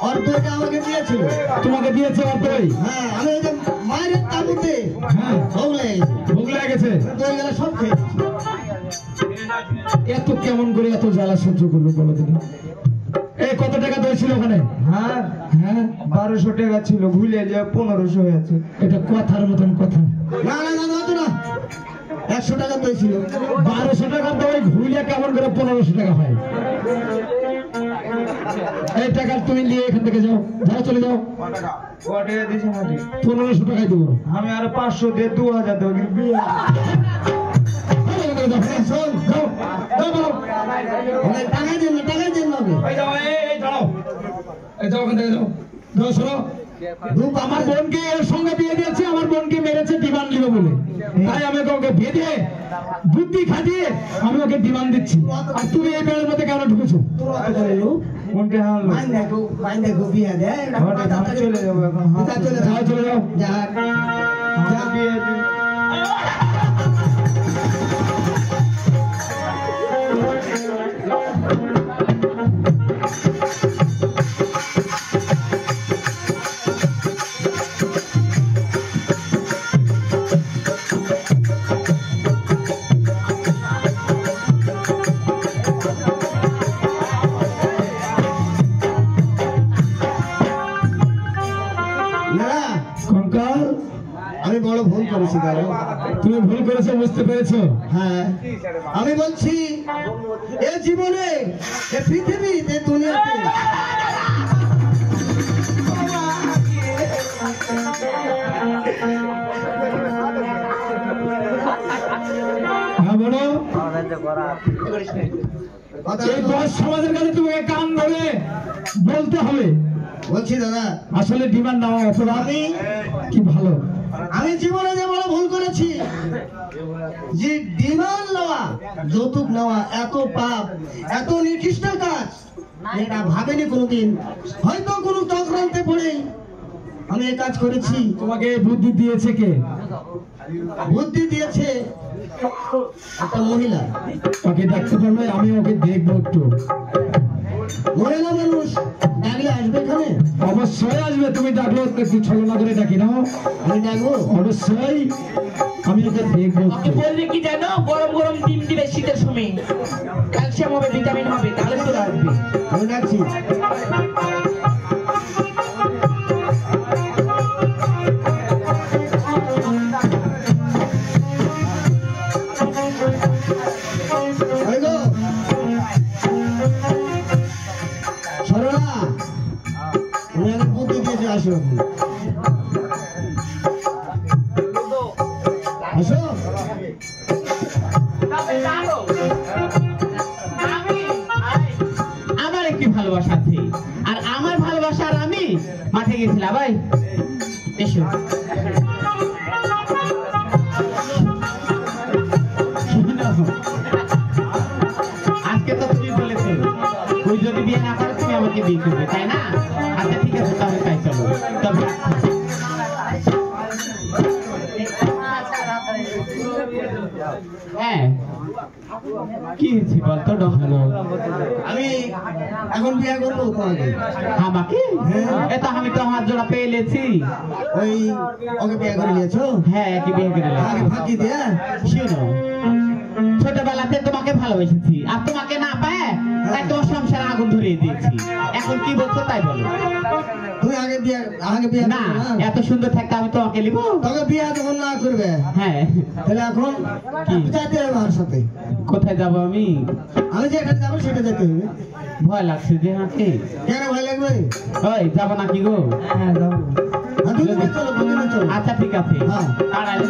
ওর দইটা আমাকে দিয়েছিল। তোমাকে দিয়েছে ওর দই হ্যাঁ, আমি ওই যে মায়ের তাবুতে হ্যাঁ ভোগলে ভোগ লেগেছে দই গেলে সব খেয়েছি। এত কেমন করে এত জ্বালা সহ্য করলো বলো দিদি এই কত টাকা দই ছিল ওখানে হ্যাঁ হ্যাঁ 1200 টাকা ছিল ভুলে যে 1500 হয়েছে এটা কথার মতন কথা না না না না না 100 টাকা দই ছিল। 1200 টাকার দই ঘুরিয়ে কেমন করে 1500 টাকা হয় এই টাকা তুমি নিয়ে এখান থেকে যাও যাও চলে যাও কত টাকা দিয়েছে মাটি 1500 টাকাই দেবো আমি আর 500 দিয়ে 2000 দেবো কিন্তু বিয়ে শোন যাও যাও বলো ওকে টাকা দেন না, টাকা দেন না ওকে। এই যাও এই দাঁড়াও এই যাও ওখান থেকে যাও যাও শোনো ধূপ আমার বোনকে এর সঙ্গে বিয়ে দিয়েছে আমার বোনকে মেরেছে ডিমান্ড নিবে বলে তাই আমি ওকে বিয়ে দিয়ে বুদ্ধি খাটিয়ে আমি ওকে ডিমান্ড দিচ্ছি আর তুমি এই বেড়ের মধ্যে কেন ঢুকেছো তোর অত করে লোক কোনটা হাল মাইন দেখো বিয়া দে চলে যাবো এখন যা, চলে যা। যাও চলে যাও যা যা বিয়ে দিই না কঙ্কাল আমি বড় ভুল করেছি কারণ তুমি ভুল করেছো বুঝতে পেরেছো হ্যাঁ আমি বলছি এ জীবনে এ পৃথিবীতে দুনিয়াতে হ্যাঁ বলো কথা এই দশ সমাজের কাছে তুমি কান ধরে বলতে হবে বলছি দাদা, আসলে ডিমান্ড নেওয়া অপরাধ আমি কি ভালো আমি জীবনে যে বড় ভুল করেছি যে ডিমান্ড নেওয়া যৌতুক নেওয়া এত পাপ এত নিকৃষ্ট কাজ এটা ভাবেনি কোনোদিন। হয়তো কোনো চক্রান্তে পড়ে আমি এই কাজ করেছি। তোমাকে বুদ্ধি দিয়েছে কে বুদ্ধি দিয়েছে একটা মহিলা। ওকে ডাকতে পারবে আমি ওকে দেখবো একটু মহিলা মানুষ ডাকলে আসবে এখানে? অবশ্যই আসবে তুমি ডাকলো একটু ছলনা করে ডাকি নাও আমি ডাকবো? অবশ্যই আমি ওকে দেখবো ওকে একটু। বলবে কি জানো, গরম গরম ডিম দিবে শীতের সময়, ক্যালসিয়াম হবে, ভিটামিন হবে, তাহলে চলে আসবে। আমি ডাকছি। ওই গো, সরলা, তুমি আগে বুদ্ধি দিয়েছে, আসো এখন। আসো। আমার একটি ভালোবাসা আছে, আর আমার ভালোবাসা আর আমি মাঠে গেছিলাম। ভাই এসো। আজকে তো তুমি বলেছো ওই যদি বিয়ে না করে তুমি আমাকে বিয়ে করবে, তাই না? আচ্ছা ঠিক আছে, তাহলে তাই চলো। তবে হ্যাঁ, কি হয়েছে বলতো ডহলো? আমি এখন বিয়ে করবো তোমাকে। আমাকে? এটা আমি তো হাত জোড়া পেয়ে লেছি। ওই ওকে বিয়ে করে নিয়েছো? হ্যাঁ, কি বিয়ে করে আগে লেছি। ফাঁকি দিয়ে? শুনো, ছোটবেলাতে তোমাকে ভালোবেসেছি, আর তোমাকে না পায় তাই তোমার সংসারে আগুন ধরিয়ে দিয়েছি। এখন কি বলছো তাই বলো। তুমি আগে বিয়ে না, এত সুন্দর থাকতে আমি তোমাকে নিব। তবে বিয়ে যখন না করবে হ্যাঁ, তাহলে এখন কি? যাইতে হবে আমার সাথে। কোথায় যাবো আমি? আমি যেখানে যাবো সেটা যেতে হবে। ভয় লাগছে যে হাতে। কেন ভয় লাগবে? ওই যাবো নাকি গো? হ্যাঁ যাবো। হ্যাঁ, দুজনে চলো, দুজনে চলো। আচ্ছা ঠিক আছে। হ্যাঁ। তাড়াতাড়ি।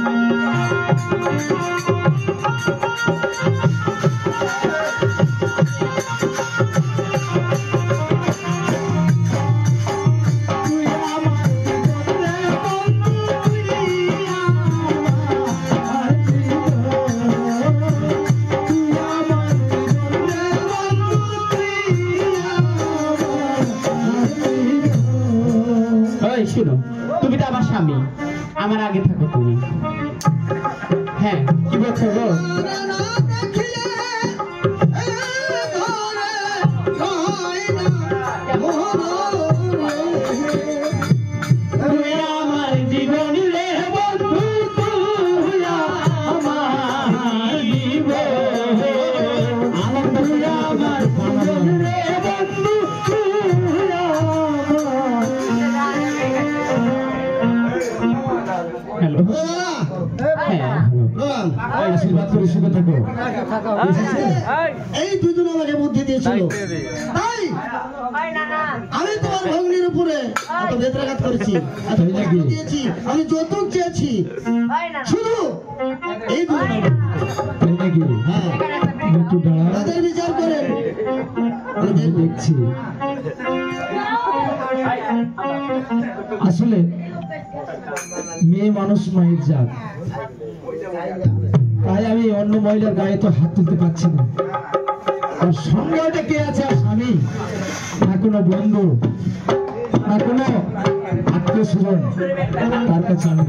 ওই শুনো, তুমি তো আমার স্বামী, আমার আগে থাকো তুমি। হ্যাঁ, কি বলছো গো? তুই আমার জীবন রে বন্ধু, তুই আমার জীবন। তুই আমার জীবন রে বন্ধু, তুই আমার। হ্যালো। হ্যাঁ, আশীর্বাদ করে সুখে থাকো। এই দুজন আমাকে বুদ্ধি দিয়েছিল, তাই আমি তোমার ভগ্নির উপরে এত বেত্রাঘাত করেছি, এত কষ্ট দিয়েছি, আমি যৌতুক চেয়েছি, শুধু এই দুজন। তাই নাকি? হ্যাঁ, একটু দাঁড়াও, তাদের বিচার করেন। আমি দেখছি। আসলে মেয়ে মানুষ মায়ের জাত, তাই আমি অন্য মহিলার গায়ে তো হাত তুলতে পারছি না। আর সঙ্গে ওটা কে আছে? আর স্বামী না কোনো বন্ধু না কোনো আত্মীয় স্বজন, তার কাছে আমি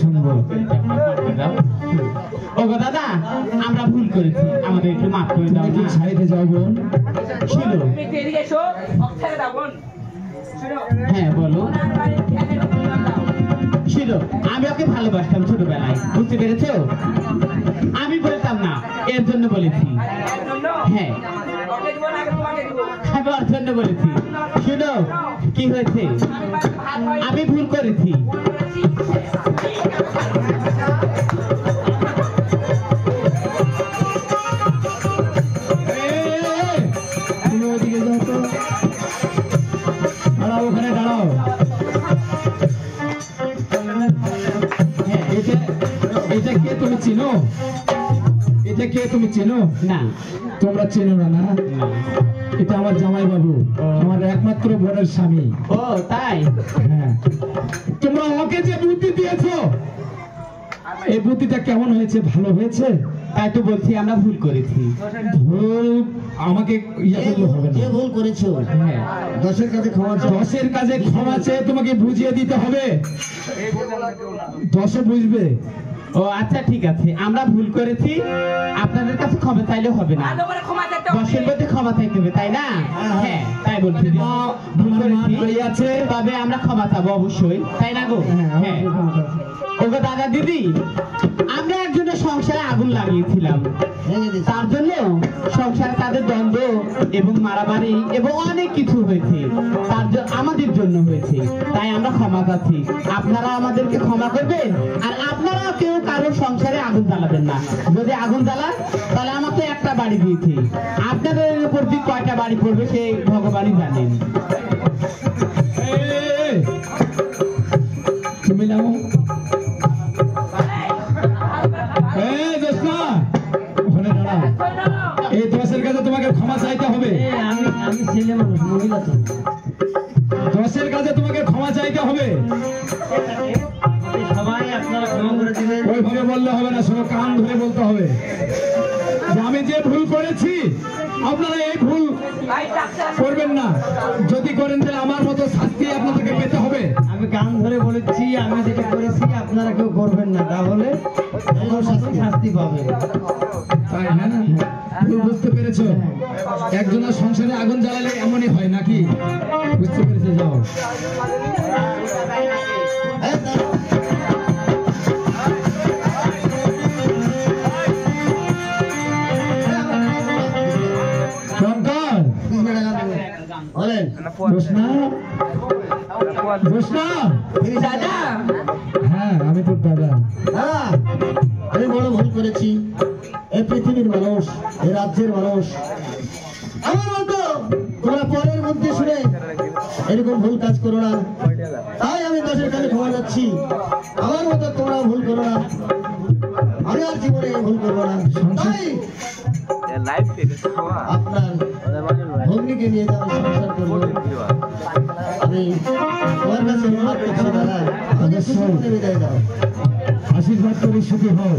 শুনবো। ওগো দাদা, আমরা ভুল করেছি, আমাদের একটু মাফ করে দাও তুমি কি না। ছাইতে যাও বোন? শুনো, হ্যাঁ বলো। শুনো, আমি ওকে ভালোবাসতাম ছোটবেলায়, বুঝতে পেরেছো? আমি বলতাম না, এর জন্য বলেছি। হ্যাঁ, আমি ওর জন্য বলেছি। শুনো, কি হয়েছে, আমি ভুল করেছি। তুমি ওদিকে যাও তো, দাঁড়াও, ওখানে দাঁড়াও। হ্যাঁ, এটা কে তুমি চিনো? এটা কে তুমি চেনো? না, তোমরা চেনো না? না, না। এটা আমার জামাই বাবু, আমার একমাত্র বোনের স্বামী। ও তাই? হ্যাঁ, তোমরা ওকে যে বুদ্ধি দিয়েছো, এই বুদ্ধিটা কেমন হয়েছে? ভালো হয়েছে? তাই তো বলছি আমরা ভুল করেছি। ভুল আমাকে ইয়ে করলে হবে না। যে ভুল করেছো, হ্যাঁ, দশের কাছে ক্ষমা চাও। দশের কাছে ক্ষমা চেয়ে তোমাকে বুঝিয়ে দিতে হবে, দশে বুঝবে। ও আচ্ছা ঠিক আছে, আমরা ভুল করেছি, আপনাদের কাছে ক্ষমা চাইলেও হবে না, দশের মধ্যে ক্ষমা চাইতে হবে, তাই না? হ্যাঁ, তাই বলছি। ভুল করেছি আছে, তবে আমরা ক্ষমা চাবো অবশ্যই, তাই না গো? হ্যাঁ। ওগো দাদা দিদি, আমরা একজনের সংসারে আগুন লাগিয়েছিলাম, ভেঙে দিয়েছি। তার জন্য সংসারে তাদের দ্বন্দ্ব এবং মারামারি এবং অনেক কিছু হয়েছে, তার আমাদের জন্য হয়েছে, তাই আমরা ক্ষমা চাচ্ছি। আপনারা আমাদেরকে ক্ষমা করবেন, আর আপনারা কেউ কারো সংসারে আগুন জ্বালাবেন না। যদি আগুন জ্বালান তাহলে আমার তো একটা বাড়ি দিয়েছে, আপনাদের উপর যে কয়টা বাড়ি পড়বে সে ভগবানই জানেন। তুমি নাও। জ্যোৎস্না, ওখানে দাঁড়াও। এই দশের কাছে তোমাকে ক্ষমা চাইতে হবে। আমি ছেলে মানুষ, মহিলা তো। দশের কাছে তোমাকে ক্ষমা চাইতে হবে। সবাই আপনারা ক্ষমা করে দিবেন। ওইভাবে বললে হবে না, শোনো, কান ধরে বলতে হবে যে আমি যে ভুল করেছি আপনারা এই ভুল করবেন না। যদি করেন তাহলে আমার মতো শাস্তি আপনাদেরকে পেতে হবে। আমি কান ধরে বলেছি, আমি যেটা করেছি আপনারা কেউ করবেন না, তাহলে শাস্তি পাবেন। তাই হ্যাঁ, ভুল বুঝতে পেরেছো? একজনের সংসারে আগুন জ্বালালে এমনই হয় নাকি? বুঝতে পেরেছো? যাও। এই দাঁড়াও। শঙ্কর, কৃষ্ণ টাকা দেবো বলেন জোসনা জোসনা দাদা হ্যাঁ আমি তোর দাদা দাদা আমি বড় ভুল করেছি এই পৃথিবীর মানুষ এই রাজ্যের মানুষ আমার মতো তোমরা পরের মধ্যে শুনে এরকম ভুল কাজ করো না তাই আমি দোষের কাছে ক্ষমা যাচ্ছি আমার মতো তোমরা ভুল করো না আমি আর জীবনে এই ভুল করবো না তাই আপনার ভগ্নিকে নিয়ে যাবো সংসার করবো আমি তোমার কাছে অনুরোধ করছি দাদা আমাকে সুখে বিদায় দাও আশীর্বাদ করে সুখী হও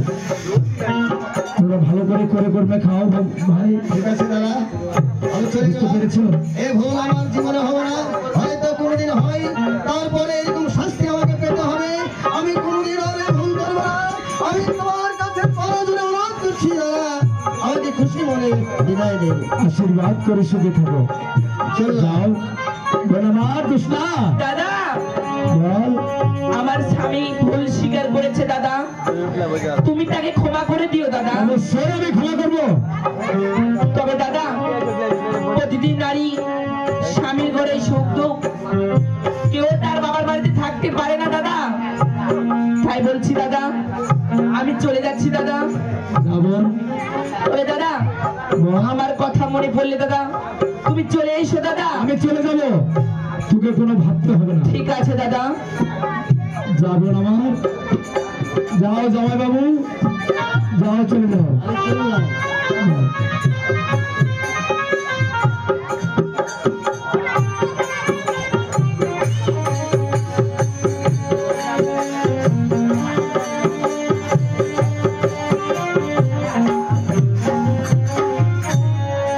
তোমরা ভালো করে করে করবে খাও ভাই ঠিক আছে দাদা আমি চলে বুঝতে গেলাম পেরেছো এই ভুল আমার জীবনে হবে না হয়তো কোনোদিন হয় তারপরে এরকম শাস্তি আমাকে পেতে হবে আমি কোনোদিন আর এই ভুল করবো না আমি তোমার কাছে পরজনে অনুরোধ করছি দাদা আমাকে খুশি মনে বিদায় দেবে আশীর্বাদ করে সুখী থাকো চলো যাও বল আমার জোসনা দাদা বল আমার স্বামী ভুল স্বীকার করেছে দাদা তুমি তাকে ক্ষমা করে দিও দাদা অবশ্যই আমি ক্ষমা করবো তবে দাদা প্রতিদিন নারী স্বামীর ঘরে সুখ দুঃখ কেউ তার বাবার বাড়িতে থাকতে পারে না দাদা তাই বলছি দাদা আমি চলে যাচ্ছি দাদা যাবো তবে দাদা আমার কথা মনে পড়লে দাদা তুমি চলে এসো দাদা আমি চলে যাবো তোকে কোনো ভাবতে হবে না ঠিক আছে দাদা যাবো না আমার যাও জামাই বাবু যাও চলে যাও আমি চললাম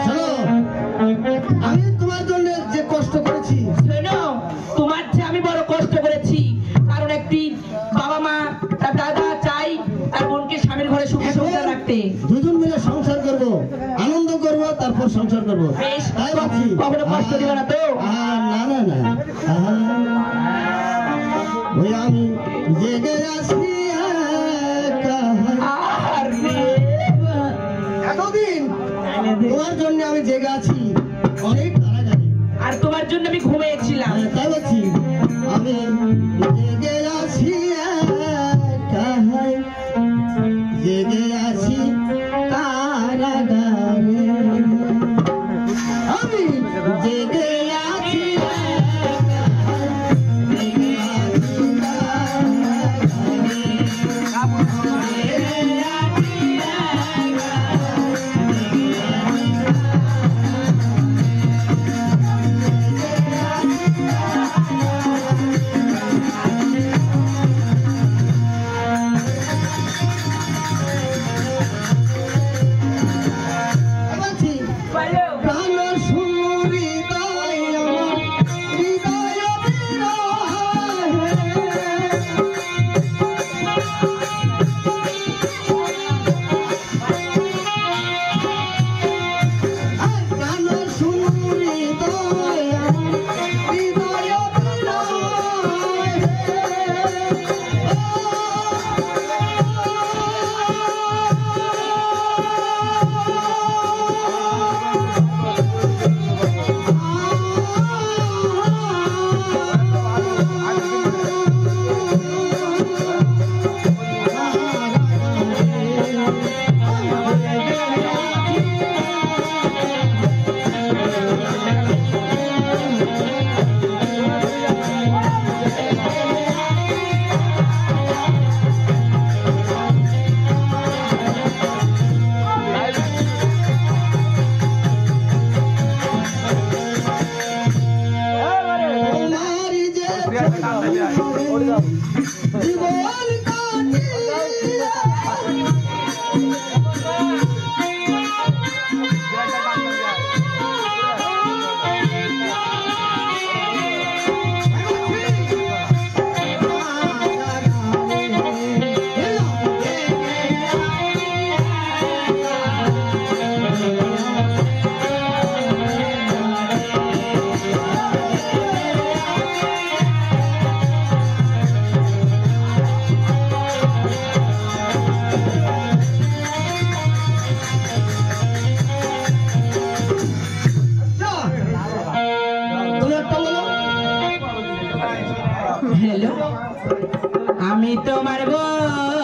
শোনো আমি তোমার জন্য যে কষ্ট করেছি শোনো তোমার চেয়ে আমি বড় কষ্ট করেছি কারণ একটি বাবা মা তার দাদা চাই তার বোনকে স্বামীর ঘরে সুখে সংসার রাখতে দুজন মিলে সংসার করব আনন্দ করব তারপর সংসার করব বেশ, তাই ভাবছি কখনো কষ্ট দিবে না তো? না না না ওই আমি জেগে আছি একা। আর এতদিন তোমার জন্য আমি জেগে আছি অনেক কারাগারে আর তোমার জন্য আমি ঘুমিয়েছিলাম তাই বলছি আমি জেগে আছি একা, জেগে আছি কারাগারে আমি জেগে আছি একা, জেগে আছি কারাগারে। জেগে আছি একা, জেগে আছি বলছি বলো প্রাণ সুরি তাই আমার হৃদয় বিরহে। প্রাণ সুরি তাই আমার হৃদয় তোমারি যে জীবন আমি তোমার বউ